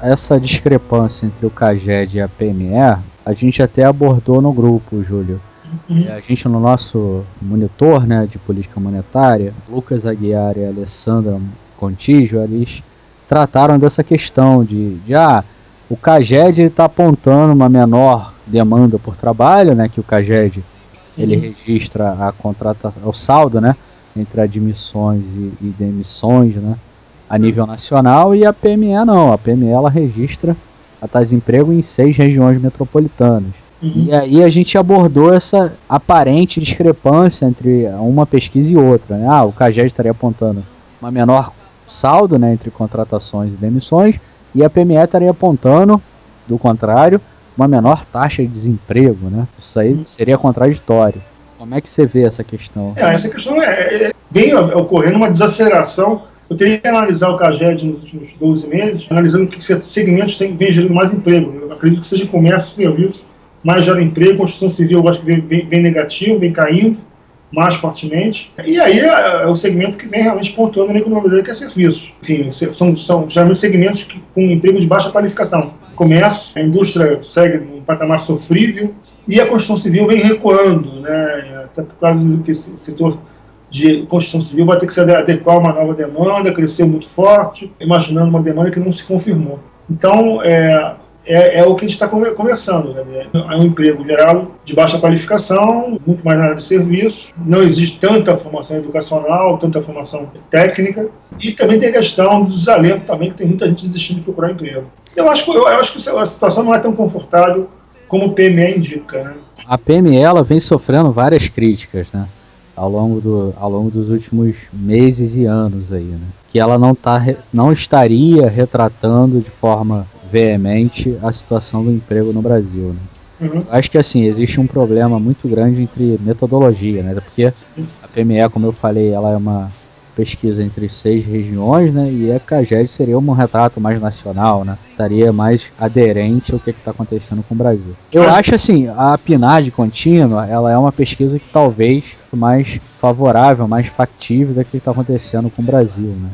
Speaker 1: Essa discrepância entre o CAGED e a PME, a gente até abordou no grupo, Júlio. A gente, no nosso monitor, né, de política monetária, Lucas Aguiar e Alessandra Contígio, eles trataram dessa questão de o CAGED está apontando uma menor demanda por trabalho, né, que o CAGED ele registra o saldo, né, entre admissões e demissões, né, a nível nacional, e a PME não. A PME ela registra a taxa de desemprego em 6 regiões metropolitanas. E aí a gente abordou essa aparente discrepância entre uma pesquisa e outra. Né? O CAGED estaria apontando uma menor saldo, né, entre contratações e demissões, e a PME estaria apontando, do contrário, uma menor taxa de desemprego. Né? Isso aí seria contraditório. Como é que você vê essa questão?
Speaker 2: Essa questão vem ocorrendo uma desaceleração. Eu teria que analisar o CAGED nos últimos 12 meses, analisando que segmentos vem gerando mais emprego. Eu acredito que seja comércio e serviço, mais gera emprego. Construção civil, eu acho que vem negativo, vem caindo mais fortemente. E aí é o segmento que vem realmente pontuando na economia brasileira, que é serviço. Enfim, são geralmente segmentos com emprego de baixa qualificação. Comércio, a indústria segue num patamar sofrível e a construção civil vem recuando, né? Até por causa do que esse setor de construção civil vai ter que se adequar a uma nova demanda, cresceu muito forte, imaginando uma demanda que não se confirmou. Então, é o que a gente está conversando. Né? É um emprego gerado de baixa qualificação, muito mais na área de serviço, não existe tanta formação educacional, tanta formação técnica, e também tem a questão do desalento também, que tem muita gente desistindo de procurar emprego. Eu acho que a situação não é tão confortável como o PME indica. Né?
Speaker 1: A PME ela vem sofrendo várias críticas, né? Ao longo dos últimos meses e anos aí, né? Que ela não estaria retratando de forma veemente a situação do emprego no Brasil, né? Acho que assim, existe um problema muito grande entre metodologia, né? Porque a PME, como eu falei, ela é uma pesquisa entre 6 regiões, né? E a CAGED seria um retrato mais nacional, né? Estaria mais aderente ao que está acontecendo com o Brasil. Eu acho assim, a PNAD contínua, ela é uma pesquisa que talvez mais favorável, mais factível do que está acontecendo com o Brasil, né?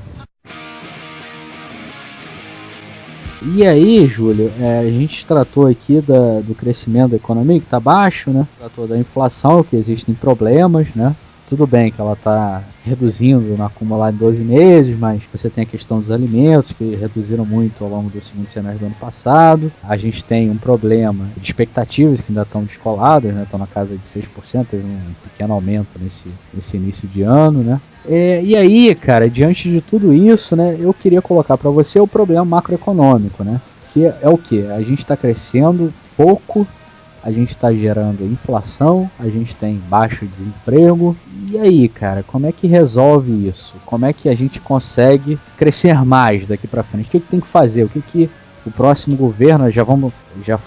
Speaker 1: E aí, Júlio, a gente tratou aqui do crescimento da economia, que está baixo, né? Tratou da inflação, que existem problemas, né? Tudo bem que ela está reduzindo no acumulado em 12 meses, mas você tem a questão dos alimentos, que reduziram muito ao longo do segundo semestre do ano passado. A gente tem um problema de expectativas que ainda estão descoladas, né? Estão na casa de 6%, teve um pequeno aumento nesse início de ano, né? E aí, cara, diante de tudo isso, né, eu queria colocar para você o problema macroeconômico, né? Que é o quê? A gente está crescendo pouco a gente está gerando inflação, a gente tem baixo desemprego. E aí, cara, como é que resolve isso? Como é que a gente consegue crescer mais daqui para frente? O que tem que fazer? O que o próximo governo, vamos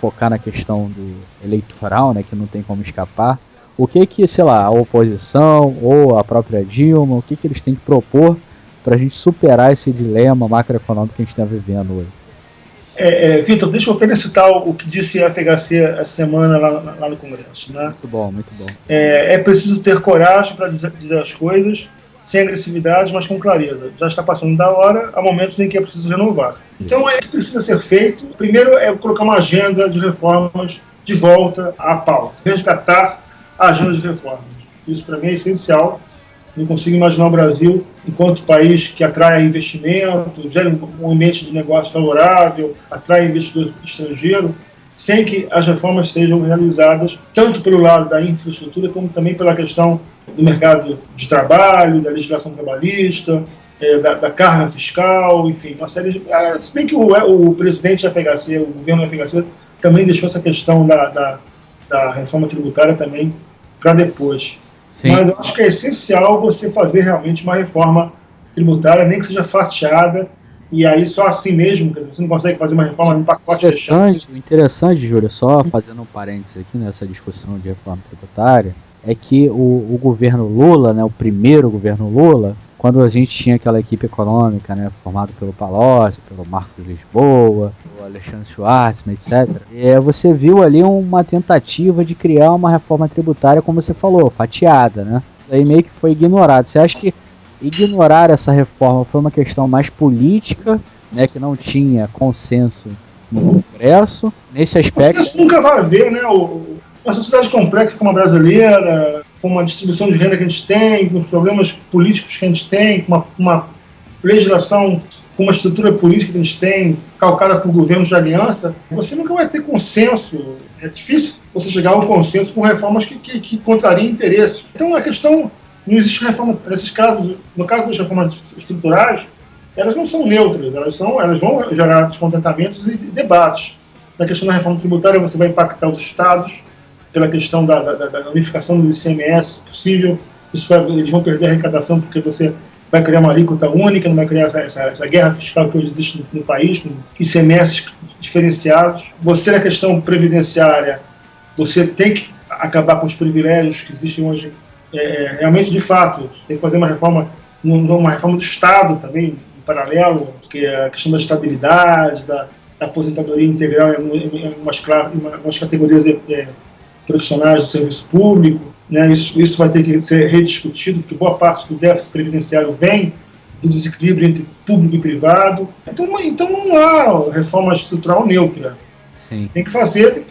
Speaker 1: focar na questão do eleitoral, né, que não tem como escapar. O que sei lá, a oposição ou a própria Dilma, o que eles têm que propor para a gente superar esse dilema macroeconômico que a gente está vivendo hoje?
Speaker 2: Vitor, deixa eu apenas citar o que disse a FHC essa semana lá no Congresso. Né?
Speaker 1: Muito bom, muito bom.
Speaker 2: É preciso ter coragem para dizer as coisas, sem agressividade, mas com clareza. Já está passando da hora, há momentos em que é preciso renovar. Então, o que precisa ser feito? Primeiro é colocar uma agenda de reformas de volta à pauta. Resgatar a agenda de reformas. Isso, para mim, é essencial. Não consigo imaginar o Brasil enquanto país que atrai investimento, gera um ambiente de negócio favorável, atrai investidor estrangeiro, sem que as reformas sejam realizadas tanto pelo lado da infraestrutura como também pela questão do mercado de trabalho, da legislação trabalhista, da carga fiscal, enfim, uma série de... Se bem que o presidente da FHC, o governo da FHC, também deixou essa questão da reforma tributária também para depois. Sim. Mas eu acho que é essencial você fazer realmente uma reforma tributária, nem que seja fatiada, e aí só assim mesmo, você não consegue fazer uma reforma em pacote fechado.
Speaker 1: Interessante, Júlio, só fazendo um parênteses aqui nessa discussão de reforma tributária, é que o governo Lula, né, o primeiro governo Lula, quando a gente tinha aquela equipe econômica, né, formada pelo Palocci, pelo Marcos Lisboa, o Alexandre Schwartzman, etc., você viu ali uma tentativa de criar uma reforma tributária, como você falou, fatiada, né? Aí meio que foi ignorado. Você acha que ignorar essa reforma foi uma questão mais política, né, que não tinha consenso no Congresso? Nesse aspecto...
Speaker 2: Você nunca vai ver, né, uma sociedade complexa como a brasileira, com uma distribuição de renda que a gente tem, com os problemas políticos que a gente tem, com uma legislação, com uma estrutura política que a gente tem, calcada por governos de aliança, você nunca vai ter consenso. É difícil você chegar a um consenso com reformas que contrariem interesses. Então, a questão, não existe reforma, nesses casos, no caso das reformas estruturais, elas não são neutras, elas vão gerar descontentamentos e debates. Na questão da reforma tributária, você vai impactar os estados, pela questão da unificação do ICMS possível, eles vão perder a arrecadação porque você vai criar uma alíquota única, não vai criar essa guerra fiscal que hoje existe no país, com ICMS diferenciados. Você, na questão previdenciária, você tem que acabar com os privilégios que existem hoje, realmente, de fato, tem que fazer uma reforma do Estado também, em paralelo, porque a questão da estabilidade, da aposentadoria integral em umas categorias profissionais do serviço público, né? Isso vai ter que ser rediscutido, porque boa parte do déficit previdenciário vem do desequilíbrio entre público e privado. Então não há reforma estrutural neutra.
Speaker 1: Sim.
Speaker 2: Tem que fazer.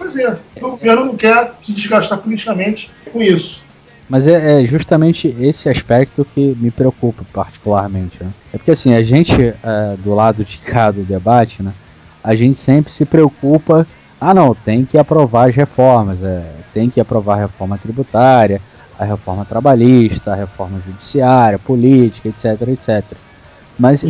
Speaker 2: O governo não quer se desgastar politicamente com isso.
Speaker 1: Mas é justamente esse aspecto que me preocupa particularmente, né? É porque assim, a gente, do lado de cá do debate, né, a gente sempre se preocupa, não, tem que aprovar as reformas, tem que aprovar a reforma tributária, a reforma trabalhista, a reforma judiciária, política, etc. Mas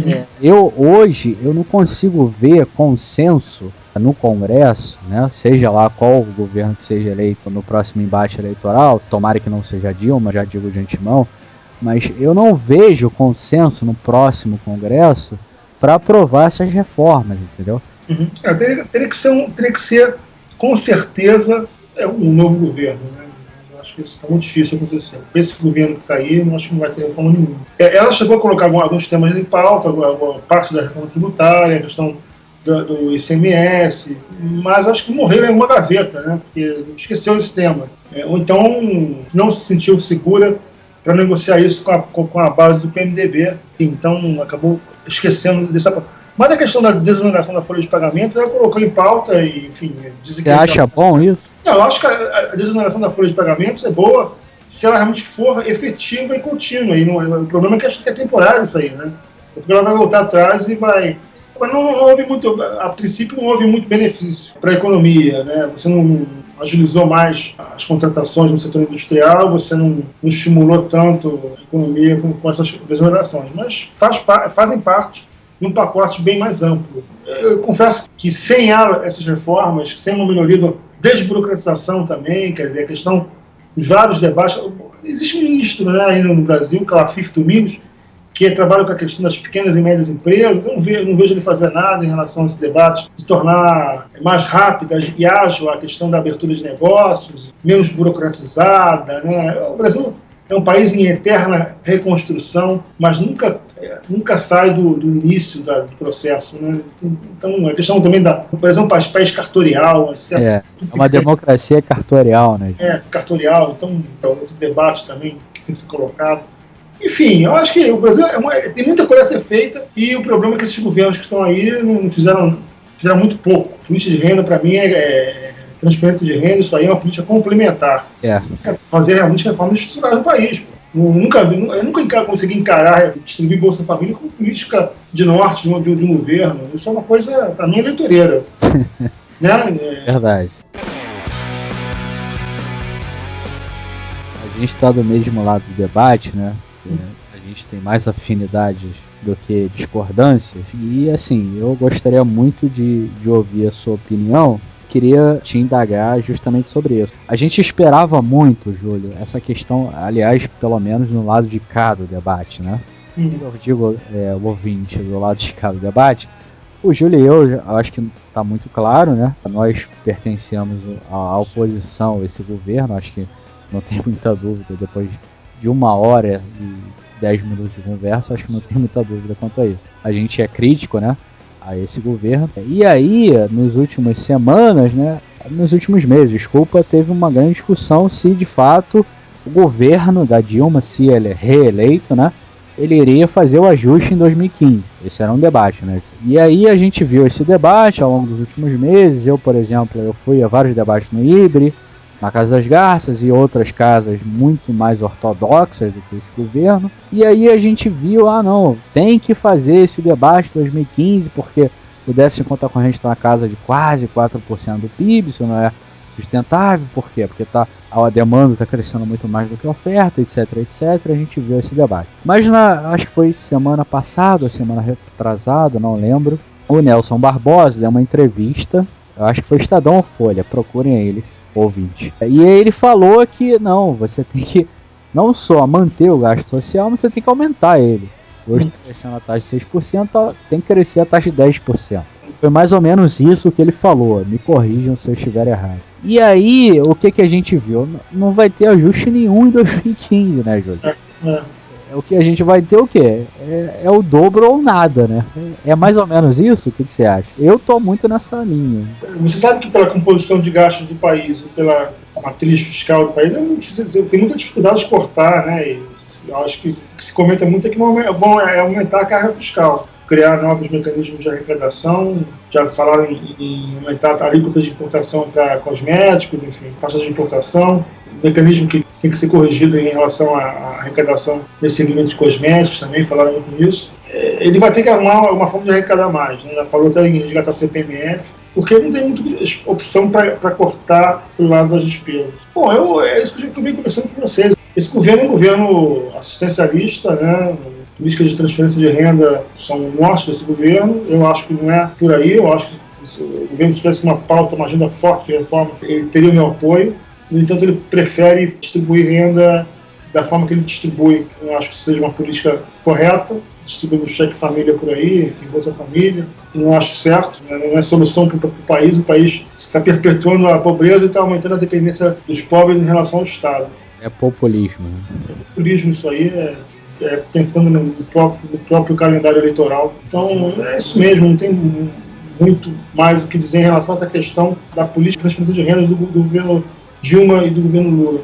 Speaker 1: hoje eu não consigo ver consenso no Congresso, né, seja lá qual o governo que seja eleito no próximo embate eleitoral, tomara que não seja Dilma, já digo de antemão, mas eu não vejo consenso no próximo Congresso para aprovar essas reformas, entendeu?
Speaker 2: Teria que ser, com certeza, um novo governo, né? Eu acho que isso está muito difícil de acontecer. Esse governo que está aí, eu acho que não vai ter reforma nenhuma. Ela chegou a colocar alguns temas em pauta, a parte da reforma tributária, a questão do ICMS, mas acho que morreu em uma gaveta, né? Porque esqueceu esse tema. Ou então não se sentiu segura para negociar isso com a base do PMDB, então acabou esquecendo dessa. Mas a questão da desoneração da folha de pagamentos, ela colocou em pauta e, enfim...
Speaker 1: Você acha bom isso?
Speaker 2: Não, eu acho que a desoneração da folha de pagamentos é boa se ela realmente for efetiva e contínua. E o problema é que acho que é temporário isso aí, né? Porque ela vai voltar atrás e vai... Mas não houve muito... A princípio não houve muito benefício para a economia, né? Você não agilizou mais as contratações no setor industrial, você não estimulou tanto a economia com essas desonerações. Mas fazem parte de um pacote bem mais amplo. Eu confesso que sem essas reformas, sem uma melhoria desburocratização também, quer dizer, a questão dos vários debates. Existe um ministro, né, aí no Brasil, que é o Afif Domingos, que trabalha com a questão das pequenas e médias empresas. Eu não vejo ele fazer nada em relação a esse debate, de tornar mais rápida e ágil a questão da abertura de negócios, menos burocratizada, né? O Brasil é um país em eterna reconstrução, mas nunca sai do início do processo, né? Então, a questão também o Brasil é um país cartorial.
Speaker 1: É uma democracia cartorial, né?
Speaker 2: Cartorial. Então, é outro debate também que tem que ser colocado. Enfim, eu acho que o Brasil tem muita coisa a ser feita, e o problema é que esses governos que estão aí não fizeram muito pouco. Política de renda, para mim, transferência de renda, isso aí é uma política complementar. Fazer realmente reformas estruturais no país. Eu nunca consegui encarar distribuir Bolsa Família como política de norte de um governo. Isso é uma coisa, para mim, eleitoreira. Né?
Speaker 1: Verdade. A gente está do mesmo lado do debate, né? A gente tem mais afinidades do que discordâncias. E assim, eu gostaria muito de ouvir a sua opinião. Queria te indagar justamente sobre isso. A gente esperava muito, Júlio, essa questão, aliás, pelo menos no lado de cá do debate, né? Eu digo o ouvinte do lado de cá do debate. O Júlio e eu acho que está muito claro, né? Nós pertencemos à oposição a esse governo, acho que não tem muita dúvida. Depois de 1 hora e 10 minutos de conversa, acho que não tem muita dúvida quanto a isso. A gente é crítico, né, a esse governo. E aí, nos últimas semanas, né, nos últimos meses, desculpa, teve uma grande discussão se de fato o governo da Dilma, se ele é reeleito, né, ele iria fazer o ajuste em 2015. Esse era um debate, né? E aí a gente viu esse debate ao longo dos últimos meses. Eu, por exemplo, eu fui a vários debates no IBRE, na Casa das Garças e outras casas muito mais ortodoxas do que esse governo. E aí a gente viu, não, tem que fazer esse debate em 2015, porque o déficit em conta corrente está na casa de quase 4% do PIB, isso não é sustentável. Por quê? Porque a demanda está crescendo muito mais do que a oferta, etc, etc. A gente viu esse debate. Mas acho que foi semana passada, semana retrasada, não lembro, o Nelson Barbosa deu uma entrevista, eu acho que foi Estadão ou Folha, procurem ele, ouvinte. E aí ele falou que não, você tem que não só manter o gasto social, mas você tem que aumentar ele. Hoje está crescendo a taxa de 6%, tem que crescer a taxa de 10%. Foi mais ou menos isso que ele falou, me corrijam se eu estiver errado. E aí, o que a gente viu? Não vai ter ajuste nenhum em 2015, né, Júlio? O que a gente vai ter o quê? É o dobro ou nada, né? É mais ou menos isso? O que você acha? Eu tô muito nessa linha.
Speaker 2: Você sabe que pela composição de gastos do país, pela matriz fiscal do país, tem muita dificuldade de cortar, né? E eu acho que o que se comenta muito é que é aumentar a carga fiscal, criar novos mecanismos de arrecadação. Já falaram em aumentar a alíquota de importação para cosméticos, enfim, taxas de importação. Mecanismo que tem que ser corrigido em relação à arrecadação desse segmento de cosméticos também, falaram muito nisso. Ele vai ter que arrumar uma forma de arrecadar mais, né? Já falou até em resgatar CPMF, porque não tem muita opção para cortar pelo lado das despesas. Bom, é isso que eu venho conversando com vocês. Esse governo é um governo assistencialista, né? Políticas de transferência de renda são o norte desse governo. Eu acho que não é por aí. Eu acho que se o governo tivesse uma pauta, uma agenda forte de reforma, ele teria o meu apoio. No entanto, ele prefere distribuir renda da forma que ele distribui. Eu acho que seja uma política correta, distribuindo cheque família por aí, tem Bolsa Família. Não acho certo, né? Não é solução para o país. O país está perpetuando a pobreza e está aumentando a dependência dos pobres em relação ao Estado.
Speaker 1: É populismo.
Speaker 2: É populismo isso aí, pensando no próprio calendário eleitoral. Então, é isso mesmo, não tem muito mais o que dizer em relação a essa questão da política de transferência de renda do governo Dilma e do governo Lula.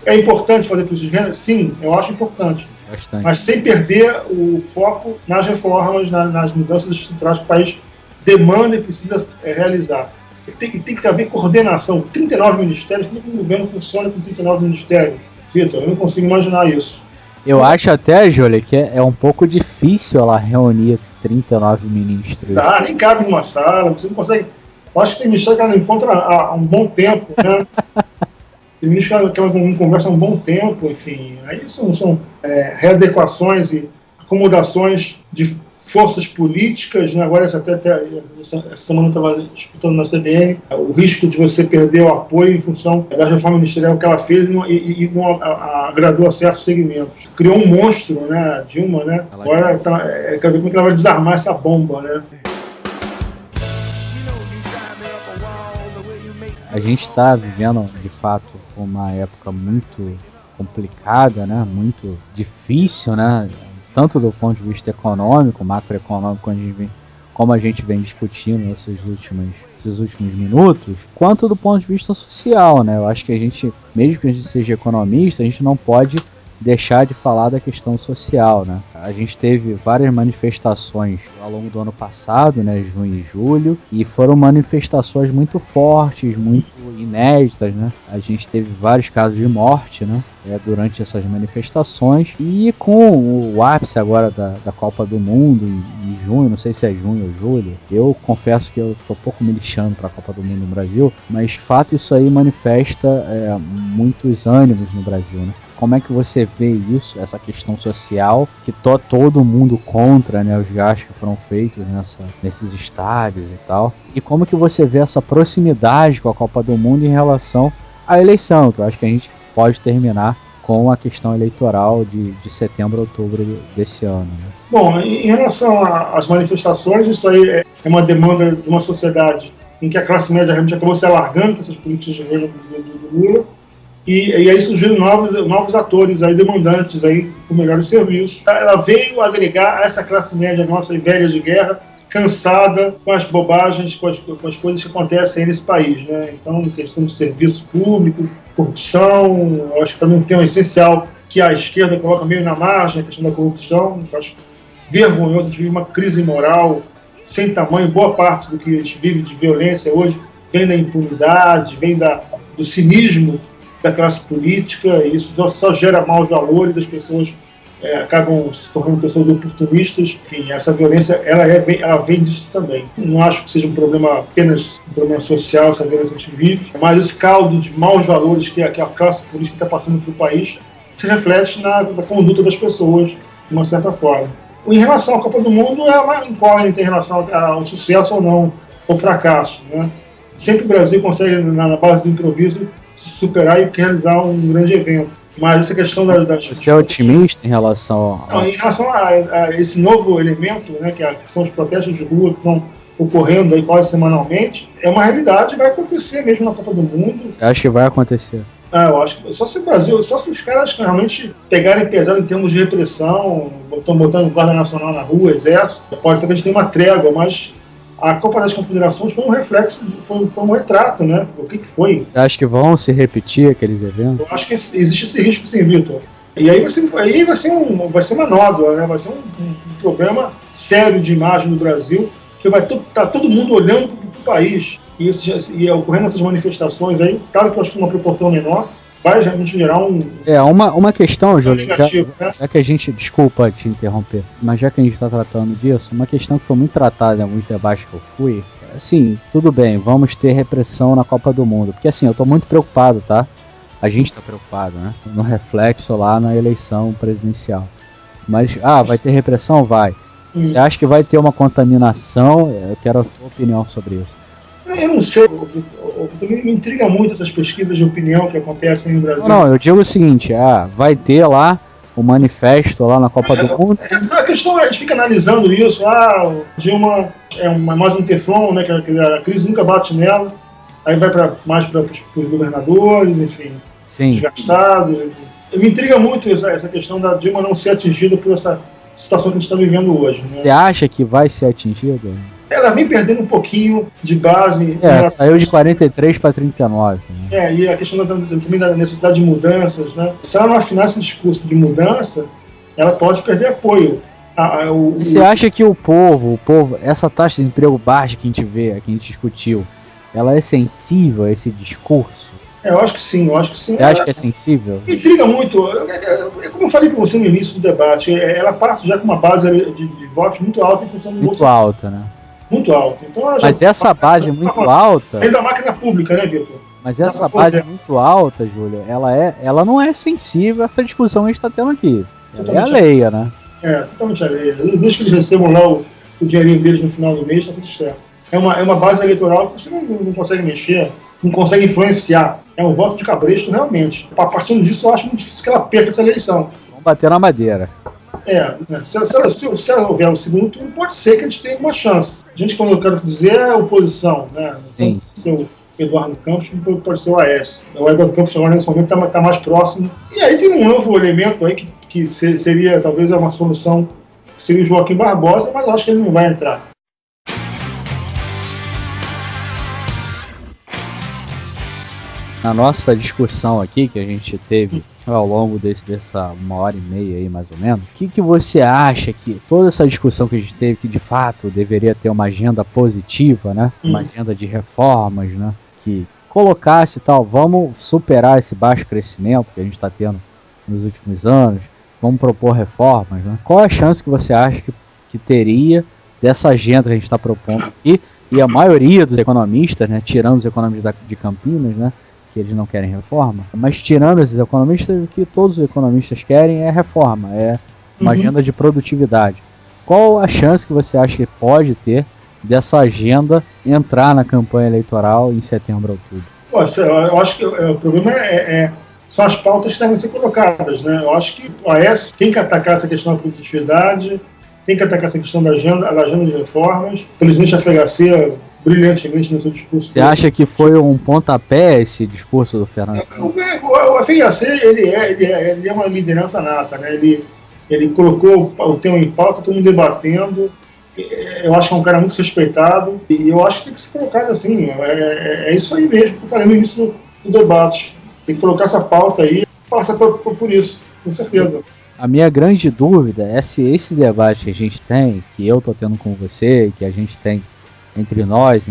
Speaker 2: É importante fazer política de renda? Sim, eu acho importante.
Speaker 1: Bastante.
Speaker 2: Mas sem perder o foco nas reformas, nas mudanças estruturais que o país demanda e precisa realizar. Tem que haver coordenação. 39 ministérios, como que o governo funciona com 39 ministérios? Vitor, eu não consigo imaginar isso.
Speaker 1: Eu acho até, Júlia, que é um pouco difícil ela reunir 39 ministros.
Speaker 2: Nem cabe numa sala, você não consegue. Eu acho que tem ministério que ela não encontra há um bom tempo, né? Tem ministro que ela não conversa há um bom tempo, enfim. Aí são readequações e acomodações de forças políticas, né? Agora essa semana eu estava escutando na CBN o risco de você perder o apoio em função da reforma ministerial que ela fez e não agradou a certos segmentos. Criou um monstro, né? A Dilma, né? Agora quero ver como é que ela vai desarmar essa bomba, né?
Speaker 1: A gente está vivendo, de fato, uma época muito complicada, né? Muito difícil, né? Tanto do ponto de vista econômico, macroeconômico, como a gente vem discutindo nesses últimos minutos, quanto do ponto de vista social, né? Eu acho que a gente, mesmo que a gente seja economista, a gente não pode deixar de falar da questão social, né? A gente teve várias manifestações ao longo do ano passado, né, junho e julho, e foram manifestações muito fortes, muito inéditas, né? A gente teve vários casos de morte, né, durante essas manifestações, e com o ápice agora da Copa do Mundo em junho, não sei se é junho ou julho, eu confesso que eu estou pouco me lixando para a Copa do Mundo no Brasil, mas de fato isso aí manifesta muitos ânimos no Brasil, né? Como é que você vê isso, essa questão social, que todo mundo contra, né, os gastos que foram feitos nesses estádios e tal? E como que você vê essa proximidade com a Copa do Mundo em relação à eleição? Que eu acho que a gente pode terminar com a questão eleitoral de setembro a outubro desse ano, né?
Speaker 2: Bom, em relação às manifestações, isso aí é uma demanda de uma sociedade em que a classe média realmente acabou se alargando com essas políticas de governo do Lula. E aí surgiram novos atores aí, demandantes aí por melhores serviços. Ela veio agregar a essa classe média nossa velha de guerra, cansada com as bobagens, com as coisas que acontecem aí nesse país, né? Então, questão de serviços públicos, corrupção, eu acho que também um tema essencial que a esquerda coloca meio na margem, a questão da corrupção. Eu acho vergonhoso, a gente vive uma crise moral sem tamanho. Boa parte do que a gente vive de violência hoje vem da impunidade, vem do cinismo da classe política, e isso só gera maus valores, as pessoas acabam se tornando pessoas oportunistas. Enfim, essa violência ela vem disso também. Não acho que seja apenas um problema social, essa violência que a gente vive, mas esse caldo de maus valores que a classe política está passando pelo país se reflete na conduta das pessoas, de uma certa forma. Em relação à Copa do Mundo, é uma incógnita em relação ao sucesso ou não, ao fracasso, né? Sempre o Brasil consegue, na base do improviso, superar e realizar um grande evento. Mas essa questão
Speaker 1: Você é otimista em relação
Speaker 2: a... Não, em relação a esse novo elemento, né, que são os protestos de rua que estão ocorrendo aí quase semanalmente, é uma realidade, vai acontecer mesmo na Copa do Mundo.
Speaker 1: Você acha que vai acontecer?
Speaker 2: Eu acho que só se o Brasil, só se os caras realmente pegarem pesado em termos de repressão, estão botando guarda nacional na rua, exército, pode ser que a gente tenha uma trégua, mas a Copa das Confederações foi um reflexo, foi um retrato, né? O que foi?
Speaker 1: Você acha que vão se repetir aqueles eventos?
Speaker 2: Eu acho que existe esse risco, sim, Vitor. E aí vai ser uma nódoa, né? Vai ser um problema sério de imagem do Brasil, que vai tá todo mundo olhando para o país. E ocorrendo essas manifestações aí, claro que eu acho que uma proporção menor, vai realmente gerar
Speaker 1: uma questão, Júlio,
Speaker 2: né?
Speaker 1: já que a gente, desculpa te interromper, mas já que a gente está tratando disso, uma questão que foi muito tratada em alguns debates que eu fui, assim, tudo bem, vamos ter repressão na Copa do Mundo, porque assim, eu estou muito preocupado, tá? A gente está preocupado, né? No reflexo lá na eleição presidencial. Mas, vai ter repressão? Vai. Você acha que vai ter uma contaminação? Eu quero a sua opinião sobre isso.
Speaker 2: Eu não sei, me intriga muito essas pesquisas de opinião que acontecem no Brasil.
Speaker 1: Não, eu digo o seguinte, vai ter lá o manifesto lá na Copa do Mundo.
Speaker 2: A questão é, a gente fica analisando isso, o Dilma mais um teflon, né, que a crise nunca bate nela, aí vai mais para os governadores, enfim, desgastados. Me intriga muito essa questão da Dilma não ser atingida por essa situação que a gente está vivendo hoje. Né?
Speaker 1: Você acha que vai ser atingida?
Speaker 2: Ela vem perdendo um pouquinho de base.
Speaker 1: Saiu de 43 para 39.
Speaker 2: Né? E a questão também da necessidade de mudanças. Né? Se ela não afinar esse discurso de mudança, ela pode perder apoio.
Speaker 1: Você acha que o povo, essa taxa de emprego baixa que a gente vê, que a gente discutiu, ela é sensível a esse discurso?
Speaker 2: Eu acho que sim, Você
Speaker 1: acha que é sensível?
Speaker 2: Me intriga muito. Como eu falei para você no início do debate, ela parte já com uma base de votos muito alta em função do
Speaker 1: Muito alta, né?
Speaker 2: Muito alta. Então,
Speaker 1: mas essa base muito alta...
Speaker 2: Além da máquina pública, né, Vitor?
Speaker 1: Mas essa base muito alta, Júlia, ela não é sensível a essa discussão que a gente está tendo aqui. Ela é alheia, né?
Speaker 2: Totalmente alheia. Desde que eles recebam lá o dinheirinho deles no final do mês, tá tudo certo. É uma base eleitoral que você não consegue mexer, não consegue influenciar. É um voto de cabresto, realmente. A partir disso, eu acho muito difícil que ela perca essa eleição.
Speaker 1: Vamos bater na madeira.
Speaker 2: Se ela houver o segundo turno, pode ser que a gente tenha uma chance. A gente, como eu quero dizer, é a oposição, né?
Speaker 1: Sim.
Speaker 2: Então, o Eduardo Campos pode ser o Aécio. O Eduardo Campos agora nesse momento está mais próximo. E aí tem um novo elemento aí que seria talvez uma solução, que seria o Joaquim Barbosa, mas eu acho que ele não vai entrar.
Speaker 1: Na nossa discussão aqui, que a gente teve ao longo dessa 1h30 aí, mais ou menos, o que você acha que toda essa discussão que a gente teve, que de fato deveria ter uma agenda positiva, né? Uma agenda de reformas, né? Que colocasse tal, vamos superar esse baixo crescimento que a gente está tendo nos últimos anos, vamos propor reformas, né? Qual a chance que você acha que teria dessa agenda que a gente está propondo aqui? E a maioria dos economistas, né? Tirando os economistas de Campinas, né? Que eles não querem reforma, mas tirando esses economistas, o que todos os economistas querem é reforma, é uma agenda de produtividade. Qual a chance que você acha que pode ter dessa agenda entrar na campanha eleitoral em setembro, outubro?
Speaker 2: Eu acho que o problema são as pautas que devem ser colocadas, né? Eu acho que o Aécio tem que atacar essa questão da produtividade, tem que atacar essa questão da agenda de reformas. O presidente da FHC brilhantemente no seu discurso.
Speaker 1: Você acha que foi um pontapé esse discurso do Fernando?
Speaker 2: O FHC ele é uma liderança nata, né? Ele colocou o tema em pauta, todo mundo debatendo. Eu acho que é um cara muito respeitado e eu acho que tem que ser colocado assim. É isso aí mesmo que eu falei no início do debate. Tem que colocar essa pauta aí e passar por isso, com certeza.
Speaker 1: A minha grande dúvida é se esse debate que a gente tem, que eu estou tendo com você, que a gente tem entre nós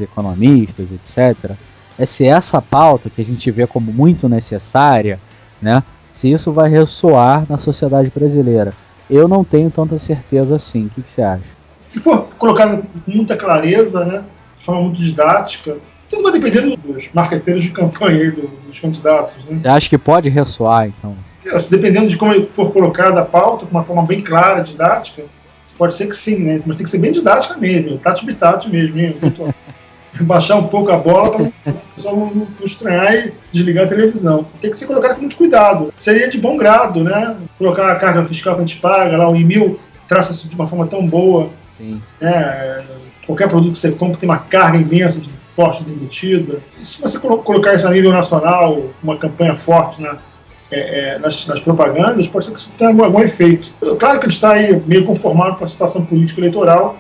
Speaker 1: economistas, etc., é se essa pauta que a gente vê como muito necessária, né, se isso vai ressoar na sociedade brasileira. Eu não tenho tanta certeza assim. O que você acha?
Speaker 2: Se for colocado com muita clareza, né, de forma muito didática, tudo vai depender dos marqueteiros de campanha aí, dos candidatos. Né?
Speaker 1: Você acha que pode ressoar, então?
Speaker 2: Dependendo de como for colocada a pauta, com uma forma bem clara, didática, pode ser que sim, né? Mas tem que ser bem didática mesmo, tati-bitate mesmo. Baixar um pouco a bola para o pessoal não estranhar e desligar a televisão. Tem que ser colocado com muito cuidado. Seria de bom grado, né? Colocar a carga fiscal que a gente paga, lá o IMIL traça-se de uma forma tão boa. Sim. Qualquer produto que você compra tem uma carga imensa de postos embutidas. E se você colocar isso a nível nacional, uma campanha forte, né? Nas propagandas, pode ser que isso tenha algum efeito. Claro que ele está aí meio conformado com a situação política eleitoral,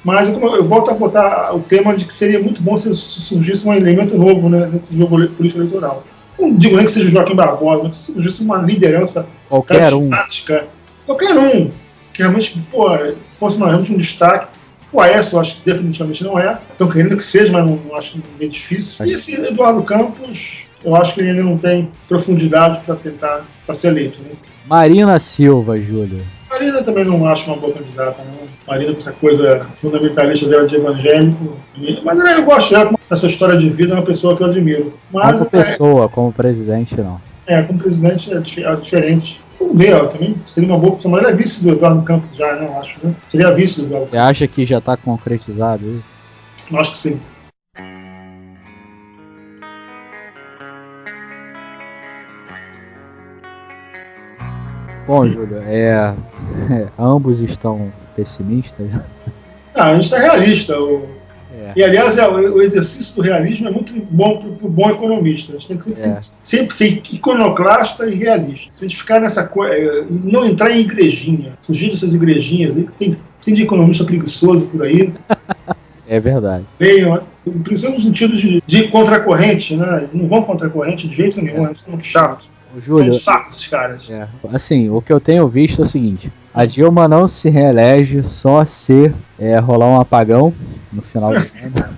Speaker 2: mas eu volto a botar o tema de que seria muito bom se surgisse um elemento novo, né, nesse jogo político eleitoral. Não digo nem que seja o Joaquim Barbosa, mas se surgisse uma liderança carismática, qualquer um, que realmente fosse realmente um destaque. O Aécio, eu acho que definitivamente não é. Estão querendo que seja, mas não acho bem difícil. E esse Eduardo Campos, eu acho que ele ainda não tem profundidade para ser eleito. Né?
Speaker 1: Marina Silva, Júlio.
Speaker 2: Marina também não acho uma boa candidata, não. Marina com essa coisa fundamentalista dela de evangélico. Mas eu gosto dela, essa história de vida, é uma pessoa que eu admiro. Mas,
Speaker 1: como pessoa, como presidente, não.
Speaker 2: Como presidente é diferente. Vamos ver, também seria uma boa opção. Mas ela é vice do Eduardo Campos já, né? Eu acho, né? Seria vice do Eduardo Campos.
Speaker 1: Você acha que já está concretizado isso?
Speaker 2: Eu acho que sim.
Speaker 1: Bom, Júlio, ambos estão pessimistas.
Speaker 2: A gente está realista. E, aliás, o exercício do realismo é muito bom para o bom economista. A gente tem que sempre ser iconoclasta e realista. Se a gente ficar nessa coisa, não entrar em igrejinha, fugir dessas igrejinhas aí, que tem de economista preguiçoso por aí.
Speaker 1: É verdade.
Speaker 2: Preguiçoso no sentido de contracorrente, né? Não vão contracorrente de jeito nenhum, eles são muito chatos.
Speaker 1: Júlio,
Speaker 2: são sacos esses caras.
Speaker 1: Assim, o que eu tenho visto é o seguinte: a Dilma não se reelege só se rolar um apagão no final do ano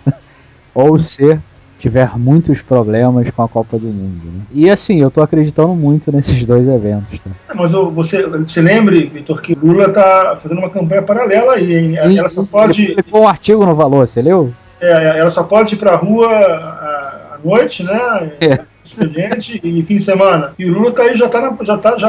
Speaker 1: ou se tiver muitos problemas com a Copa do Mundo, né? E assim, eu tô acreditando muito nesses dois eventos, tá?
Speaker 2: Mas você lembre, Vitor, que Lula tá fazendo uma campanha paralela aí. Ela só pode...
Speaker 1: Ele publicou um artigo no Valor, você leu?
Speaker 2: Ela só pode ir pra rua à noite, né? expediente e fim de semana. E o Lula tá aí, já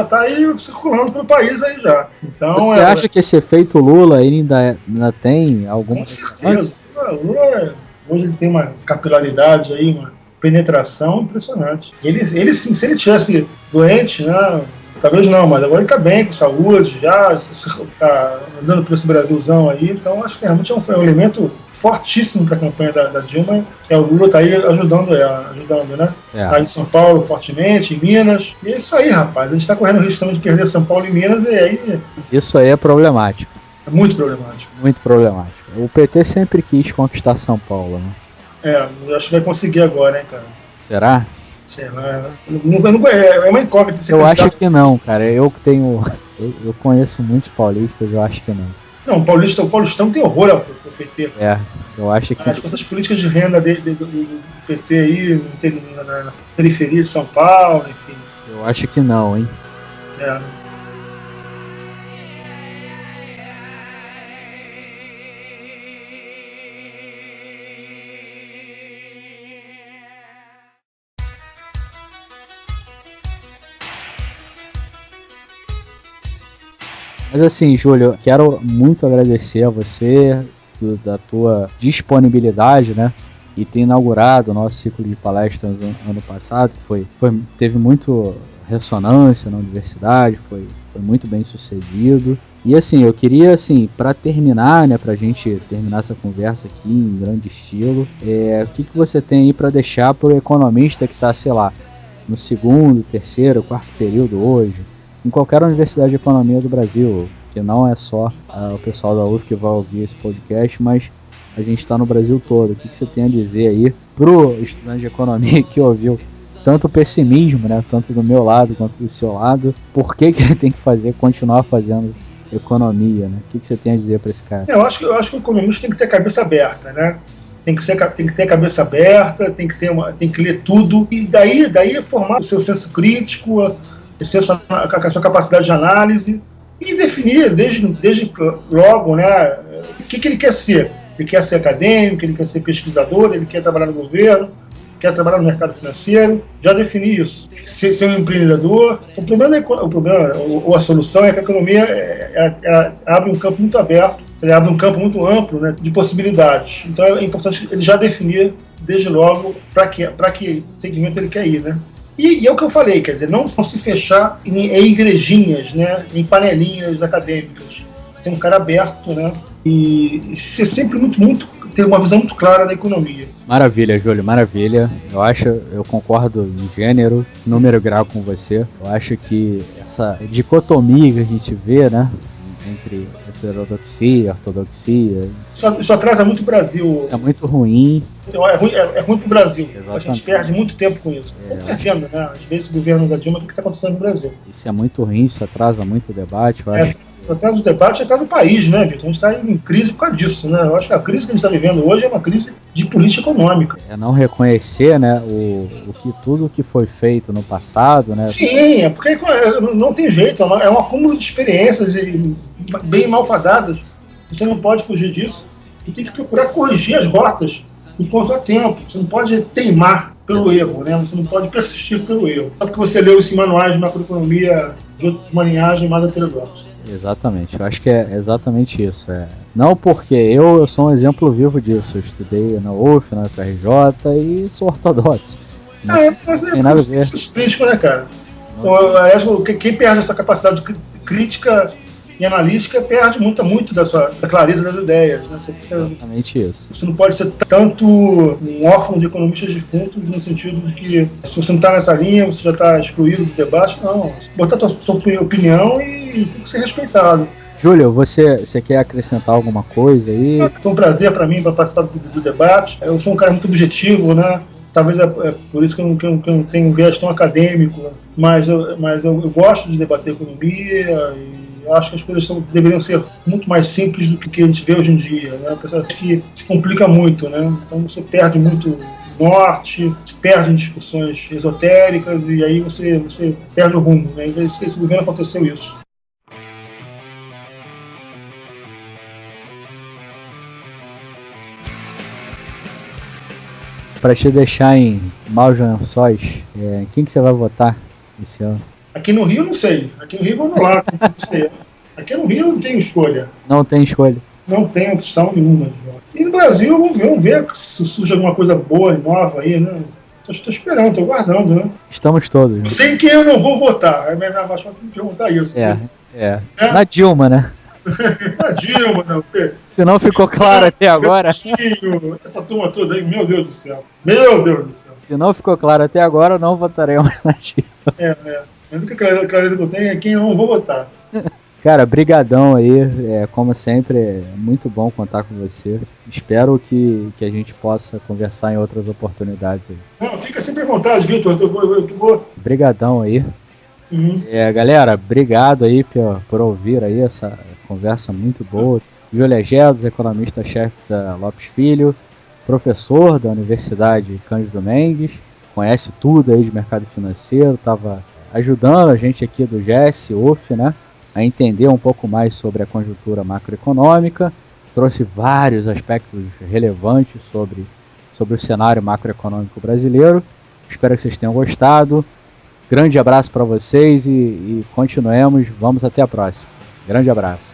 Speaker 2: tá aí circulando pelo país aí já. Então,
Speaker 1: você acha que esse efeito Lula ainda tem alguma...
Speaker 2: Com certeza. O Lula, hoje ele tem uma capilaridade aí, uma penetração impressionante. Ele sim, se ele tivesse doente, né? Talvez não, mas agora ele está bem, com saúde, já está andando por esse Brasilzão aí, então acho que realmente é um elemento fortíssimo para a campanha da Dilma, que é o Lula está aí ajudando, né? Aí em São Paulo fortemente, em Minas. E é isso aí, rapaz. A gente está correndo o risco também de perder São Paulo e Minas, e aí.
Speaker 1: Isso aí é problemático.
Speaker 2: É muito problemático.
Speaker 1: Muito problemático. O PT sempre quis conquistar São Paulo, né?
Speaker 2: Eu acho que vai conseguir agora, hein, cara.
Speaker 1: Será?
Speaker 2: Sei lá. É uma incógnita.
Speaker 1: Eu acho que não, cara. Eu conheço muitos paulistas, eu acho que não.
Speaker 2: Não, o paulistão tem horror ao PT.
Speaker 1: Eu acho que...
Speaker 2: Essas políticas de renda do PT aí, na periferia de São Paulo, enfim.
Speaker 1: Eu acho que não, hein? Mas assim, Júlio, quero muito agradecer a você da tua disponibilidade, né? E ter inaugurado o nosso ciclo de palestras ano passado, que teve muito ressonância na universidade, foi muito bem sucedido. E assim, eu queria, assim, para terminar, né, pra gente terminar essa conversa aqui em grande estilo, o que você tem aí para deixar pro economista que está, sei lá, no segundo, terceiro, quarto período hoje, em qualquer universidade de economia do Brasil, que não é só o pessoal da UF que vai ouvir esse podcast, mas a gente está no Brasil todo. O que você tem a dizer aí pro estudante de economia que ouviu tanto pessimismo, né, tanto do meu lado quanto do seu lado, por que ele tem que continuar fazendo economia, né? O que você tem a dizer para esse cara?
Speaker 2: Eu acho que o economista tem que ter a cabeça aberta, né? Tem que ter a cabeça aberta, tem que ler tudo, e daí formar o seu senso crítico, a sua capacidade de análise, e definir desde logo, né, o que ele quer ser. Ele quer ser acadêmico, ele quer ser pesquisador, ele quer trabalhar no governo, quer trabalhar no mercado financeiro, já definir isso. Ser um empreendedor. O problema ou a solução é que a economia abre um campo muito aberto, ele abre um campo muito amplo, né, de possibilidades. Então é importante ele já definir desde logo para que segmento ele quer ir, né? E é o que eu falei, quer dizer, não se fechar em igrejinhas, né, em panelinhas acadêmicas. Ser um cara aberto, né, e ser sempre ter uma visão muito clara da economia.
Speaker 1: Maravilha, Júlio, maravilha. Eu concordo em gênero, número e grau com você. Eu acho que essa dicotomia que a gente vê, né, entre heterodoxia e ortodoxia...
Speaker 2: Isso atrasa muito o Brasil.
Speaker 1: É muito ruim.
Speaker 2: É ruim para o Brasil.
Speaker 1: Exatamente.
Speaker 2: A gente perde muito tempo com isso. Estamos perdendo, né? Às vezes o governo da Dilma, o que está acontecendo no Brasil?
Speaker 1: Isso é muito ruim, isso atrasa muito o debate.
Speaker 2: Atrás do debate, atrás do país, né, Vitor? A gente está em crise por causa disso, né? Eu acho que a crise que a gente está vivendo hoje é uma crise de política econômica.
Speaker 1: É não reconhecer, né, tudo que foi feito no passado, né?
Speaker 2: Sim, é porque não tem jeito, é um acúmulo de experiências bem malfadadas. Você não pode fugir disso e tem que procurar corrigir as rotas enquanto há tempo. Você não pode teimar pelo erro, né? Você não pode persistir pelo erro. Só porque você leu isso em manuais de macroeconomia de uma linhagem mais heterodoxa.
Speaker 1: Exatamente, eu acho que é exatamente isso. Não porque eu sou um exemplo vivo disso. Eu estudei na UF, na UFRJ e sou ortodoxo.
Speaker 2: Mas
Speaker 1: tem nada a ver.
Speaker 2: Crítico, né, cara? Então, quem perde essa capacidade crítica e analítica perde muito da clareza das ideias. Né?
Speaker 1: Exatamente isso.
Speaker 2: Você não pode ser tanto um órfão de economistas defuntos, no sentido de que se você não está nessa linha, você já está excluído do debate. Não, botar a sua opinião e tem que ser respeitado.
Speaker 1: Júlio, você quer acrescentar alguma coisa aí?
Speaker 2: Foi um prazer para mim participar do debate. Eu sou um cara muito objetivo, né? Talvez é por isso que eu não tenho um viés tão acadêmico, mas eu gosto de debater economia e eu acho que as coisas deveriam ser muito mais simples do que a gente vê hoje em dia, né? Apesar de que se complica muito, né? Então você perde muito norte, se perde em discussões esotéricas e aí você perde o rumo, né? Esse governo aconteceu isso.
Speaker 1: Pra te deixar em maus lençóis, quem que você vai votar esse ano?
Speaker 2: Aqui no Rio, não sei. Aqui no Rio, vamos lá. Não sei. Aqui no Rio não tem escolha.
Speaker 1: Não tem escolha.
Speaker 2: Não tem opção nenhuma. E no Brasil, vamos ver se surge alguma coisa boa e nova aí, né? Estou esperando, estou guardando, né?
Speaker 1: Estamos todos.
Speaker 2: Eu sei em quem eu não vou votar. É mais fácil perguntar isso.
Speaker 1: Na Dilma, né?
Speaker 2: Na Dilma, não.
Speaker 1: Se não ficou claro até agora.
Speaker 2: Essa turma toda aí, meu Deus do céu. Meu Deus do céu.
Speaker 1: Se não ficou claro até agora, não votaremos na Dilma.
Speaker 2: A única clareza que eu tenho é quem eu não vou votar.
Speaker 1: Cara, brigadão aí, como sempre, é muito bom contar com você. Espero que a gente possa conversar em outras oportunidades aí.
Speaker 2: Não, fica sempre à vontade, Vitor.
Speaker 1: Brigadão aí.
Speaker 2: Uhum.
Speaker 1: Galera, obrigado aí por ouvir aí essa conversa muito boa. Júlia Gedos, economista-chefe da Lopes Filho, professor da Universidade Cândido Mendes, conhece tudo aí de mercado financeiro, estava ajudando a gente aqui do GS, UF, né? A entender um pouco mais sobre a conjuntura macroeconômica, trouxe vários aspectos relevantes sobre o cenário macroeconômico brasileiro. Espero que vocês tenham gostado. Grande abraço para vocês e continuemos. Vamos até a próxima. Grande abraço.